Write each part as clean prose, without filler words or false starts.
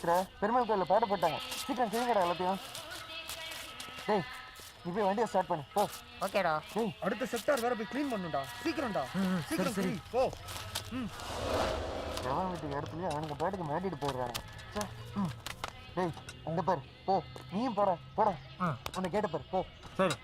ஆயிடுச்சுடா. பெருமாள் கோயில்ல பாட போட்டாங்க. சீக்கிரம் செய்யுங்கடா எல்லாத்தையும். டேய் நீ போய் வண்டியை ஸ்டார்ட் பண்ணு போ. ஓகேடா. டேய் அடுத்த செக்டார் வேற போய் க்ளீன் பண்ணுடா. சீக்கிரம்டா. சீக்கிரம் சரி போ. எவன் வீட்டு இடத்துலயே அவனுக்கு பாட்டுக்கு மாட்டிட்டு போயிடுறானுங்க. டேய் அங்க பாரு போ. நீயும் போடா போடா. உன்னை கேட்ட பாரு போ. சரி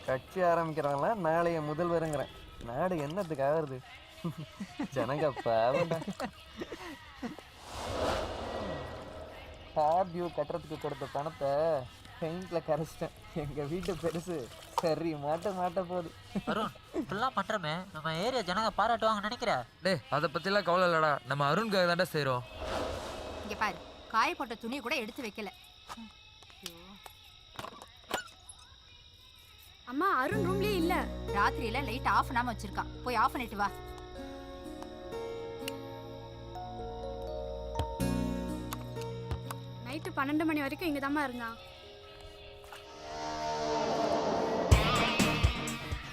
கட்சி ஆரம்பிக்கிறாங்களா நாளைய முதல்வருங்கிறேன். நாடு என்னத்துக்கு ஆகுறது? ஜனங்க பாவண்டா. ஹேர் டியூ கட்டுறதுக்கு கொடுத்த பணத்தை பெயிண்ட்ல கரைச்சிட்டேன். எங்க வீட்டு பெருசு சரி மாட்ட போகுது. அருண் இப்பெல்லாம் பண்றமே நம்ம ஏரியா ஜனங்க பாராட்டுவாங்கன்னு நினைக்கிறேன். டேய் அதை பத்திலாம் கவலை இல்லடா, நம்ம அருண்காக தாண்டா செய்றோம். இங்க பாரு காய போட்ட துணி கூட எடுத்து வைக்கல. அம்மா அருண் ரூம்லயே இல்ல. ராத்திரியில லைட் ஆஃப் பண்ணாம வச்சிருக்கான். போய் ஆஃப் பண்ணிட்டு வா. நைட்டு 12 மணி வரைக்கும் இங்க தாம்மா இருந்தான்.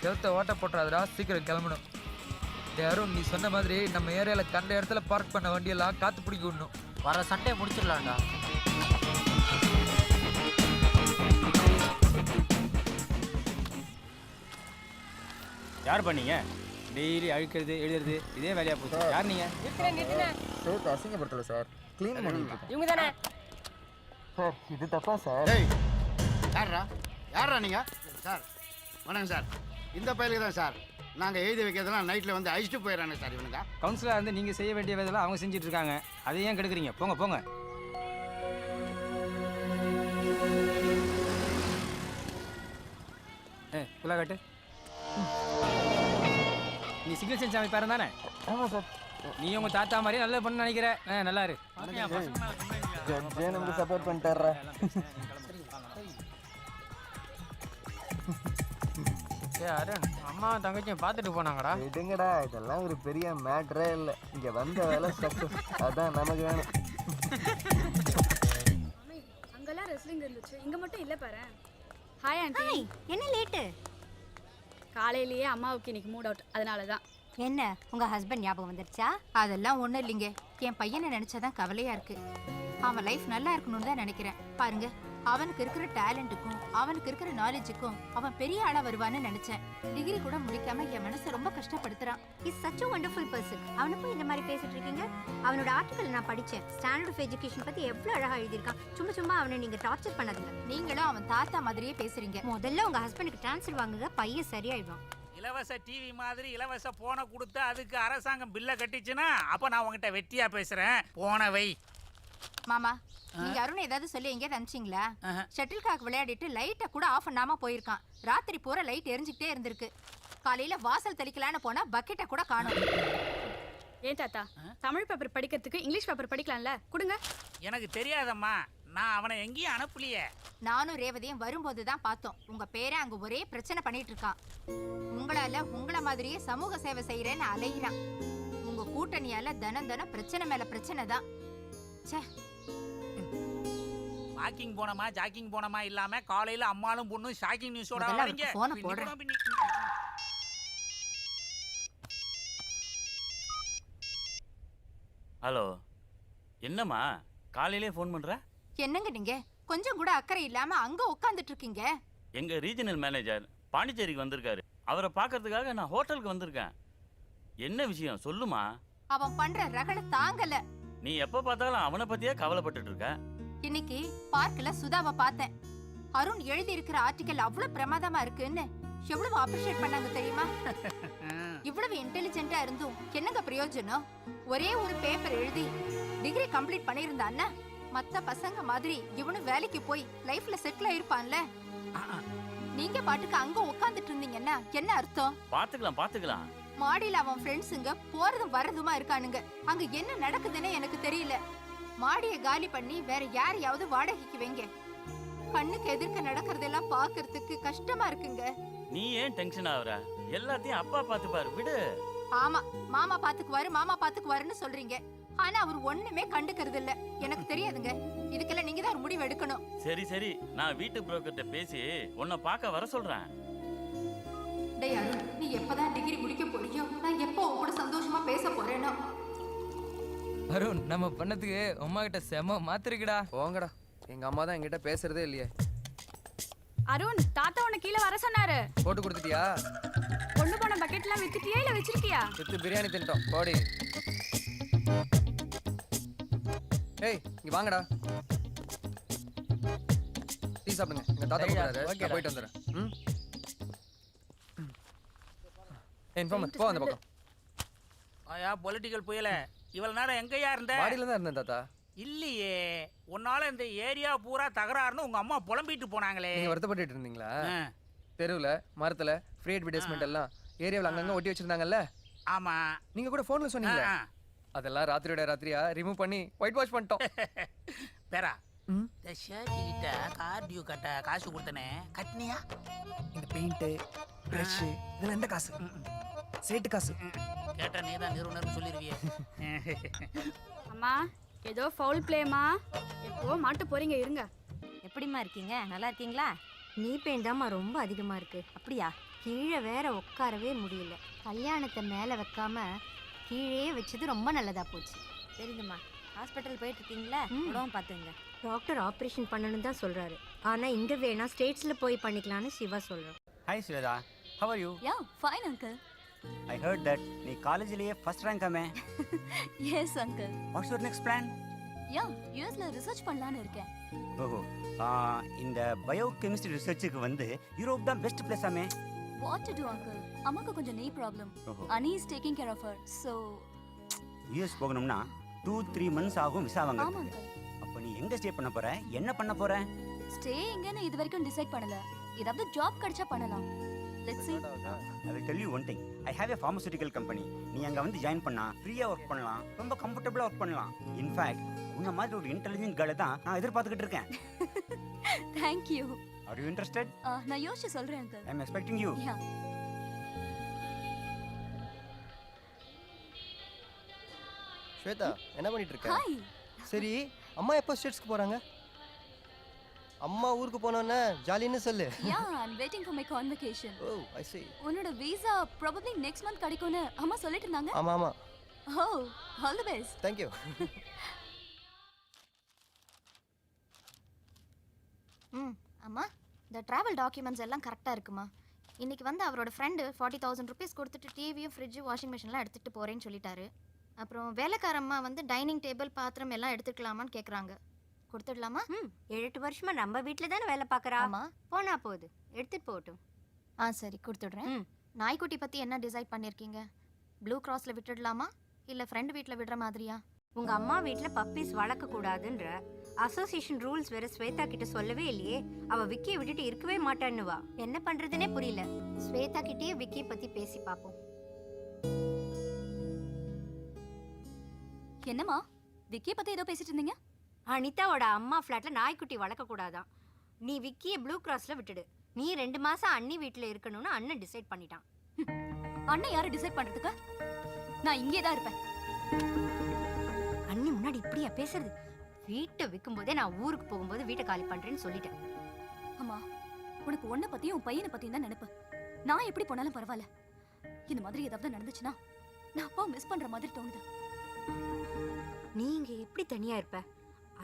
செவத்த ஓட்ட போட்டுறாதடா, சீக்கிரம் கிளம்பணும். டேய் அருண், நீ சொன்ன மாதிரி நம்ம ஏரியாவில் கண்ட இடத்துல பார்க் பண்ண வண்டியெல்லாம் காத்து பிடிக்க விடணும். வர சண்டே முடிச்சிடலாம்டா. யார் பண்ணீங்க? டெய்லி அழுக்கிறது எழுதுறது இதே வேலையா போச்சு. யார் நீங்க? சேர்த்து அசிங்கப்படுத்தல சார், க்ளீன் பண்ணிட்டு இருக்கேன். இவங்க தானே சார் இது தப்பா சார்? டேய் யாரா நீங்க? சார் வணக்கம் சார். இந்த பயிலுக்கு தான் சார் நாங்கள் எழுதி வைக்கிறதெல்லாம் நைட்டில் வந்து அழிச்சிட்டு போயிடறாங்க சார் இவனுங்க. கவுன்சிலராக இருந்து நீங்கள் செய்ய வேண்டிய வேலையெல்லாம் அவங்க செஞ்சுட்டு இருக்காங்க. அதை ஏன் கெடுக்குறீங்க? போங்க போங்க. ஃபுல்லாக காட்டு. நீ சிக்னல் சென்ஸ் அமைப்பாரு தானே? ஆமாம் சார். நீ உங்கள் தாத்தா மாதிரி நல்ல பண்ணு நினைக்கிறேன். நல்லா இரு. ஜட்ஜே நமக்கு சப்போர்ட் பண்ணிட்டாரா? ஏ அருண், அம்மா தங்கச்சியும் பார்த்துட்டு போனாங்கடா. விடுங்கடா, இதெல்லாம் ஒரு பெரிய மேட்ரே இல்லை. இங்கே வந்த வேலை சக்ஸஸ், அதான் நமக்கு வேணும். அங்கெல்லாம் ரெஸ்லிங் இருந்துச்சு, இங்க மட்டும் இல்ல பாரு. Hi aunty. என்ன லேட்டு? காலையிலேயே அம்மாவுக்கு இன்னைக்கு மூட் அவுட், அதனால தான். என்ன உங்க ஹஸ்பண்ட் ஞாபகம் வந்துருச்சா? அதெல்லாம் ஒண்ணும் இல்லைங்க. என் பையனை நினைச்சாதான் கவலையா இருக்கு. அவன் லைஃப் நல்லா இருக்கணும்னு தான் நினைக்கிறேன். பாருங்க அவனுக்கு இருக்கிற டேலண்ட்டுக்கும் அவனுக்கு இருக்கிற நாலேஜுக்கும் அவன் பெரிய ஆளா வருவான்னு நினைச்சேன். டிகிரி கூட முடிக்காம என் மனசை ரொம்ப கஷ்டப்படுத்துறான். Is such a wonderful person. அவனை போய் இந்த மாதிரி பேசிட்டு இருக்கீங்க? அவனோட ஆர்டிகல் நான் படிச்சேன். ஸ்டாண்டர்ட் ஆஃப் எஜுகேஷன் பத்தி எவ்வளவு அழகா எழுதியிருக்கான். சும்மா அவனை நீங்க டார்ச்சர் பண்ணாதீங்க. நீங்களும் அவன் தாத்தா மாதிரியே பேசுறீங்க. முதல்ல உங்க ஹஸ்பண்டுக்கு ட்ரான்ஸ்ஃபர் வாங்குங்க, பையன் சரியாயிடுவான். இலவச டிவி மாதிரி இலவச போனை கொடுத்து அதுக்கு அரசாங்கம் பில்லை கட்டிச்சுன்னா அப்ப நான் உங்ககிட்ட வெட்டியா பேசுறேன். போனவை மாமா, நீங்க அருண் ஏதாவது சொல்லி எங்கேயாவது அனுப்பிச்சிங்களா? ஷட்டில் காக் விளையாடிட்டு லைட்டை கூட ஆஃப் பண்ணாம போயிருக்கான். ராத்திரி பூரா லைட் எரிஞ்சுக்கிட்டே இருந்திருக்கு. காலையில வாசல் தெளிக்கலான்னு போனா பக்கெட்டை கூட காணும். ஏன் தாத்தா, தமிழ் பேப்பர் படிக்கிறதுக்கு இங்கிலீஷ் பேப்பர் படிக்கலாம்ல, கொடுங்க. எனக்கு தெரியாதம்மா, நான் அவனை எங்கேயும் அனுப்பலையே. நானும் ரேவதியும் வரும்போது தான் பார்த்தோம். உங்க பேரை அங்க ஒரே பிரச்சனை பண்ணிட்டு இருக்கான். உங்களால உங்கள மாதிரியே சமூக சேவை செய்யறேன்னு அலையிறான். உங்க கூட்டணியால தினம் பிரச்சனை மேல பிரச்சனை தான். வாக்கிங் போனமா ஜாக்கிங் போனமா இல்லாம காலையில அம்மாளும் பொண்ணும் ஷாக்கிங் நியூஸோட வரீங்க. ஹலோ, என்னம்மா காலையிலே ஃபோன் பண்ற? என்னங்க நீங்க கொஞ்சம் கூட அக்கறை இல்லாம அங்க உட்கார்ந்துட்டு இருக்கீங்க? எங்க ரீஜனல் மேனேஜர் பாண்டிச்சேரிக்கு வந்திருக்காரு. அவரை பார்க்கறதுக்காக நான் ஹோட்டலுக்கு வந்திருக்கேன். என்ன விஷயம் சொல்லுமா? அவன் பண்ற ரகல தாங்கல. நீ எப்ப பார்த்தாலும் அவனை பத்தியே கவலைப்பட்டுட்டு இருக்க. இன்னைக்கு பார்க்ல சுதாவை பார்த்தேன். அருண் எழுதி இருக்கிற ஆர்டிகல் அவ்வளவு பிரமாதமா இருக்குன்னு எவ்வளவு அப்ரிஷியேட் பண்ணாங்க தெரியுமா? இவ்வளவு இன்டெலிஜென்ட்டா இருந்தும் என்னங்க பிரயோஜனம்? ஒரே ஒரு பேப்பர் எழுதி டிகிரி கம்ப்ளீட் பண்ணியிருந்தான்னா மத்த பசங்க மாதிரி இவனும் வேலைக்கு போய் லைஃப்ல செட்டில் ஆயிருப்பான்ல. நீங்க பாட்டுக்கு அங்க உட்கார்ந்துட்டு இருந்தீங்கன்னா என்ன அர்த்தம்? பாத்துக்கலாம். மாடியில அவன் ஃப்ரெண்ட்ஸுங்க போறதும் வர்றதுமா இருக்கானுங்க. அங்க என்ன நடக்குதுன்னு எனக்கு தெரியல. மாடிய காலி பண்ணி வேற யாரையாவது வாடகைக்கு வைங்க. கண்ணுக்கு எதிர்க்க நடக்கிறதெல்லாம் பாக்குறதுக்கு கஷ்டமா இருக்குங்க. நீ ஏன் டென்ஷன் ஆகுற? எல்லாத்தையும் அப்பா பாத்துப்பாரு, விடு. ஆமா, மாமா பாத்துக்குவாருன்னு சொல்றீங்க. ஆனா அவர் ஒண்ணுமே கண்டுக்கிறது இல்ல. எனக்கு தெரியாதுங்க. இதுக்கெல்லாம் நீங்க தான் ஒரு முடிவு எடுக்கணும். சரி நான் வீட்டு புரோக்கர்ட்ட பேசி உன்னை பார்க்க வர சொல்றேன். டேய் அருண், நீ எப்பதான் டிகிரி முடிக்க போறியோ, நான் எப்போ உன் கூட சந்தோஷமா பேச போறேனோ. அருண் நம்ம பண்ணதுக்கு அம்மா கிட்ட செம மாத்திருக்குடா. போங்கடா, எங்க அம்மா தான் என்கிட்ட பேசுறதே இல்லையே. அருண், தாத்தா உன்னை கீழே வர சொன்னாரு. போட்டு கொடுத்துட்டியா? கொண்டு போன பக்கெட்லாம் வித்துட்டியா இல்ல வச்சிருக்கியா? வித்து பிரியாணி தின்ட்டோம். போடி. ஏய், இங்க வாங்கடா. டீ சாப்பிடுங்க. எங்க தாத்தா கூப்பிடுறாரு. நான் போயிட்டு வந்துடுறேன். ம். இன்ஃபார்மர் போ அந்த பக்கம். ஆயா பொலிட்டிக்கல் புயல இவ்வளவு நேரம் எங்கயா இருந்த? வாடியில தான் இருந்தேன் தாத்தா. இல்லையே, உன்னால இந்த ஏரியா பூரா தகராறுன்னு உங்க அம்மா புலம்பிட்டு போனாங்களே. நீங்க வருத்தப்பட்டு இருந்தீங்களா? ஆ. தெருவுல மரத்துல ஃப்ரீ அட்வர்டைஸ்மெண்ட் எல்லாம் ஏரியாவில் அங்கங்க ஒட்டி வச்சிருந்தாங்கல்ல. ஆமா. நீங்க கூட போன்ல சொன்னீங்க. ஆ. அதெல்லாம் ராத்திரியோட ராத்திரியா ரிமூவ் பண்ணி ஒயிட் வாஷ் பண்ணிட்டோம். பேரா, ம். இந்த ஷர்ட் கிட்ட கார் டியூ கட்ட காசு கொடுத்தனே, கட்டினியா? இந்த பெயிண்ட் பிரஷ் இதெல்லாம் எந்த காசு? சேட்டு காசு. கேட்ட நீ தான் நிறுவனர்னு சொல்லிருவியே. அம்மா, ஏதோ ஃபவுல் பிளேமா. எப்போ மாட்ட போறீங்க, இருங்க. எப்படிம்மா இருக்கீங்க? நல்லா இருக்கீங்களா? நீ பெயின் தாம்மா ரொம்ப அதிகமா இருக்கு. அப்படியா? கீழே வேற உட்காரவே முடியல. கல்யாணத்தை மேலே வைக்காம கீழே வச்சது ரொம்ப நல்லதா போச்சு. சரிங்கம்மா. ஹாஸ்பிட்டல் போயிட்டு இருக்கீங்களா? உடம்பு பார்த்துங்க. டாக்டர் ஆப்ரேஷன் பண்ணணும்னு தான் சொல்றாரு. ஆனா இங்க வேணா ஸ்டேட்ஸ்ல போய் பண்ணிக்கலாம்னு சிவா சொல்றான். Hi Sridhar, how are you? Yeah, fine uncle. I heard that நீ காலேஜ்லயே ஃபர்ஸ்ட் ரேங்க் ஆமே. Yes uncle. What's your next plan? Yeah, USல ரிசர்ச் பண்ணலாம்னு இருக்கேன். ஓஹோ, இந்த பயோகெமிஸ்ட்ரி ரிசர்ச்சுக்கு வந்து யூரோப் தான் பெஸ்ட் பிளேஸ் ஆமே. What to do uncle? அம்மாக்கு கொஞ்சம் knee problem. Ani is taking care of her. So US போகணும்னா 2-3 months ஆகும் விசா ஆமா வாங்குறதுக்கு. uncle. அப்ப நீ எங்க ஸ்டே பண்ண போற? என்ன பண்ண போற? ஸ்டே எங்கன்னு இது வரைக்கும் டிசைட் பண்ணல. ஏதாவது ஜாப் கிடைச்சா பண்ணலாம். Let's see. I will tell you one thing. I have a pharmaceutical company. நீ அங்க வந்து ஜாயின் பண்ணா ஃப்ரீயா வர்க் பண்ணலாம், ரொம்ப கம்ஃபர்ட்டபிளா வர்க் பண்ணலாம். In fact, உன்ன மாதிரி ஒரு இன்டெலிஜென்ட் கேர்ளை தான் நான் எதிர்பார்த்துக்கிட்டு இருக்கேன். Thank you. Are you interested? நான் யோசிச்சு சொல்றேன் uncle. I am expecting you. Yeah. Shweta, என்ன பண்ணிட்டு இருக்க? Hi. சரி, அம்மா எப்போ ஸ்டேட்ஸ்க்கு போறாங்க? அம்மா ஊருக்கு போனோன்னே ஜாலின்னு சொல்லு. Yeah, I'm waiting for my convocation. Oh, I see. உன்னோட வீசா probably next month கிடைக்கும்னு அம்மா சொல்லிட்டு இருந்தாங்க. ஆமா ஆமா. Oh, all the best. Thank you. அம்மா, இந்த டிராவல் டாக்குமெண்ட்ஸ் எல்லாம் கரெக்டாக இருக்குமா? இன்னைக்கு வந்து அவரோட ஃப்ரெண்டு 40,000 ருபீஸ் கொடுத்துட்டு டிவியும் ஃப்ரிட்ஜு வாஷிங் மிஷின்லாம் எடுத்துகிட்டு போகிறேன்னு சொல்லிட்டாரு. அப்புறம் வேலைக்காரம்மா வந்து டைனிங் டேபிள் பாத்திரம் எல்லாம் எடுத்துக்கலாமான்னு கேட்குறாங்க. கொடுத்துடலாமா? 7-8 வருஷமா நம்ம வீட்டில் தானே வேலை பார்க்குறா. ஆமா. போனா போகுது, எடுத்துட்டு போகட்டும். சரி கொடுத்துட்றேன். நாய்க்குட்டி பற்றி என்ன டிசைட் பண்ணியிருக்கீங்க? ப்ளூ கிராஸில் விட்டுடலாமா இல்லை ஃப்ரெண்டு வீட்டில் விடுற மாதிரியா? உங்க அம்மா வீட்டில் பப்பீஸ் வளர்க்க கூடாதுன்ற அசோசியேஷன் ரூல்ஸ் வேற ஸ்வேதா கிட்ட சொல்லவே இல்லையே. அவ விக்கியை விட்டுட்டு இருக்கவே மாட்டான்னுவா. என்ன பண்றதுனே புரியல. ஸ்வேதா கிட்டே விக்கி பத்தி பேசி பாப்போம். என்னம்மா, விக்கியை பற்றி ஏதோ பேசிட்டு இருந்தீங்க? அனிதாவோட அம்மா ஃப்ளாட்ல நாய்க்குட்டி வளர்க்க கூடாதான். நீ விக்கியை ப்ளூ கிராஸ்ல விட்டுடு. நீ 2 மாசம் அண்ணி வீட்டில் இருக்கணும்னு அண்ணன் டிசைட் பண்ணிட்டான். அண்ணன் யாரை டிசைட் பண்றதுக்கு? நான் இங்கே தான் இருப்பேன். அண்ணி முன்னாடி இப்படியா பேசுறது? வீட்டை விற்கும் போதே நான் ஊருக்கு போகும்போது வீட்டை காலி பண்றேன்னு சொல்லிட்டேன். அம்மா, உனக்கு உன்னை பத்தியும் உன் பையனை பத்தியும் தான் நினைப்பு. நான் எப்படி போனாலும் பரவாயில்ல. இந்த மாதிரி ஏதாவது நடந்துச்சுன்னா நான் அப்பா மிஸ் பண்ற மாதிரி தோணுது. நீங்க எப்படி தனியா இருப்ப?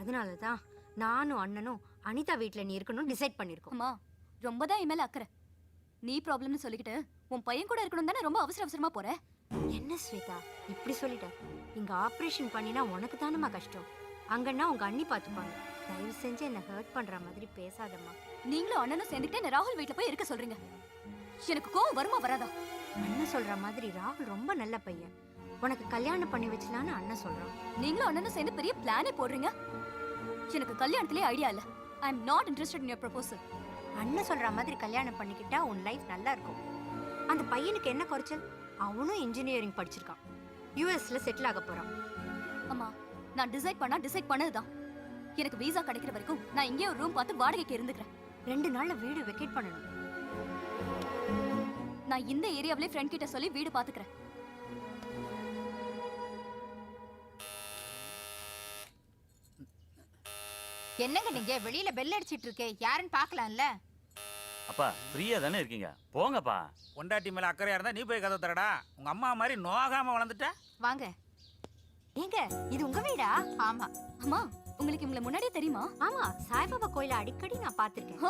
அதனாலதான் நானும் அண்ணனும் அனிதா வீட்டில் நீ இருக்கணும்னு டிசைட் பண்ணிருக்கோம். அம்மா, ரொம்ப தான் என் மேல அக்கறை. நீ ப்ராப்ளம்னு சொல்லிக்கிட்டு உன் பையன் கூட இருக்கணும் தானே ரொம்ப அவசர அவசரமா போற. என்ன ஸ்வேதா இப்படி சொல்லிட்ட? இங்க ஆபரேஷன் பண்ணினா உனக்கு தானம்மா கஷ்டம். அங்கன்னா உங்க அண்ணி பார்த்துப்பாங்க. தயவு செஞ்சு என்ன ஹர்ட் பண்ற மாதிரி பேசாதம்மா. நீங்களும் அண்ணனும் சேர்ந்துக்கிட்டு என்ன ராகுல் வீட்டுல போய் இருக்க சொல்றீங்க. எனக்கு கோவம் வருமா வராதா? அண்ணன் சொல்ற மாதிரி ராகுல் ரொம்ப நல்ல பையன். உனக்கு கல்யாணம் பண்ணி வச்சலான்னு அண்ணன் சொல்றான். நீங்களும் அண்ணனும் சேர்ந்து பெரிய பிளானே போடுறீங்க. எனக்கு கல்யாணத்திலே ஐடியா இல்ல. I am not interested in your proposal. அண்ணன் சொல்ற மாதிரி கல்யாணம் பண்ணிக்கிட்டா உன் லைஃப் நல்லா இருக்கும். அந்த பையனுக்கு என்ன குறைச்சல்? அவனும் இன்ஜினியரிங் படிச்சிருக்கான். யூஎஸ்ல செட்டில் ஆக போறான். அம்மா, நான் டிசைட் பண்ணதுதான். எனக்கு வீசா கிடைக்கிற வரைக்கும் நான் இங்கே ஒரு ரூம் பார்த்து வாடகைக்கு இருந்துக்கிறேன். 2 நாள்ல வீடு வெக்கேட் பண்ணணும். நான் இந்த ஏரியாவிலே ஃப்ரெண்ட் கிட்ட சொல்லி வீடு பாத்துக்கிறேன். என்னங்க நீங்க வெளியில பெல் அடிச்சிட்டு இருக்கே, யாருன்னு பார்க்கலாம்ல? அப்பா ஃப்ரீயா தானே இருக்கீங்க, போங்கப்பா. பொண்டாட்டி மேல அக்கறையா இருந்தா நீ போய் கதை தரடா. உங்க அம்மா மாதிரி நோகாம வளர்ந்துட்ட. வாங்க. ஏங்க இது உங்க வீடா? ஆமா. அம்மா உங்களுக்கு இவங்களை முன்னாடியே தெரியுமா? ஆமா, சாய்பாபா கோயில அடிக்கடி நான் பாத்திருக்கேன். ஓ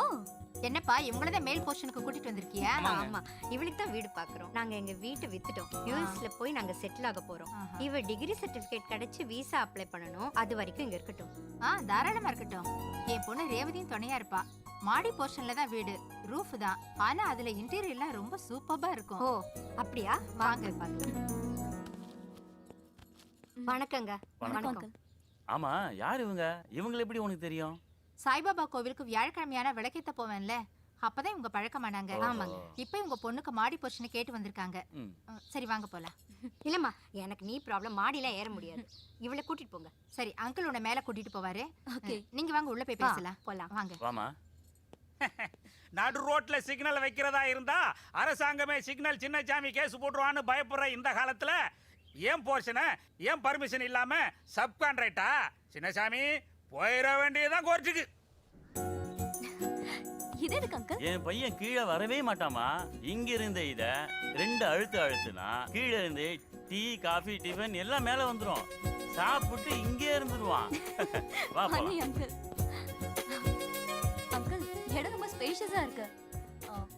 என்னப்பா இவங்களதான் மேல் போர்ஷனுக்கு கூட்டிட்டு வந்திருக்கியா? ஆமா, இவளுக்கு தான் வீடு பாக்குறோம். நாங்க எங்க வீட்டை வித்துட்டோம். யூஎஸ்ல போய் நாங்க செட்டில் ஆக போறோம். இவ டிகிரி சர்டிபிகேட் கிடைச்சு விசா அப்ளை பண்ணனும். அது வரைக்கும் இங்க இருக்கட்டும். தாராளமா இருக்கட்டும். என் பொண்ணு ரேவதியும் துணையா இருப்பா. மாடி போர்ஷன்ல தான் வீடு, ரூஃப் தான். ஆனா அதுல இன்டீரியர்லாம் ரொம்ப சூப்பரா இருக்கும். ஓ அப்படியா? வாங்க பாக்கலாம். வணக்கங்க. வணக்கம். ஆமா, யார் இவங்க? இவங்களை எப்படி உனக்கு தெரியும்? சாய்பாபா கோவிலுக்கு வியாழக்கிழமையான விளக்கேத்த போவேன்ல, அப்பதான் இவங்க பழக்கமானாங்க. ஆமாங்க. இப்ப இவங்க பொண்ணுக்கு மாடி போர்ஷன் கேட்டு வந்திருக்காங்க. சரி வாங்க போலாம். இல்லம்மா, எனக்கு நீ ப்ராப்ளம், மாடியில ஏற முடியாது. இவளை கூட்டிட்டு போங்க. சரி, அங்கிள் உன்னை மேல கூட்டிட்டு போவாரு. ஓகே. நீங்க வாங்க, உள்ள போய் பேசலாம். போலாம். வாங்க. வாமா. நடு ரோட்ல சிக்னல் வைக்கிறதா இருந்தா அரசாங்கமே சிக்னல் சின்னசாமி கேஸ் போட்டுருவான்னு பயப்படுற இந்த காலத்துல ஏன் போர்ஷனை ஏன் பர்மிஷன் இல்லாம சப் கான்ட்ராக்டா? சின்னசாமி போயிட வேண்டியதான் கோர்ட்டுக்கு. இது எதுக்கு அங்கிள்? என் பையன் கீழே வரவே மாட்டாமா. இங்க இருந்த இத 2 அழுத்து அழுத்துனா கீழே இருந்து டீ காஃபி டிஃபன் எல்லாம் மேல வந்துரும். சாப்பிட்டு இங்கே இருந்துருவான். வா போலாம். Honey uncle. அங்கிள் இடம் ரொம்ப ஸ்பேஷியஸா இருக்கு.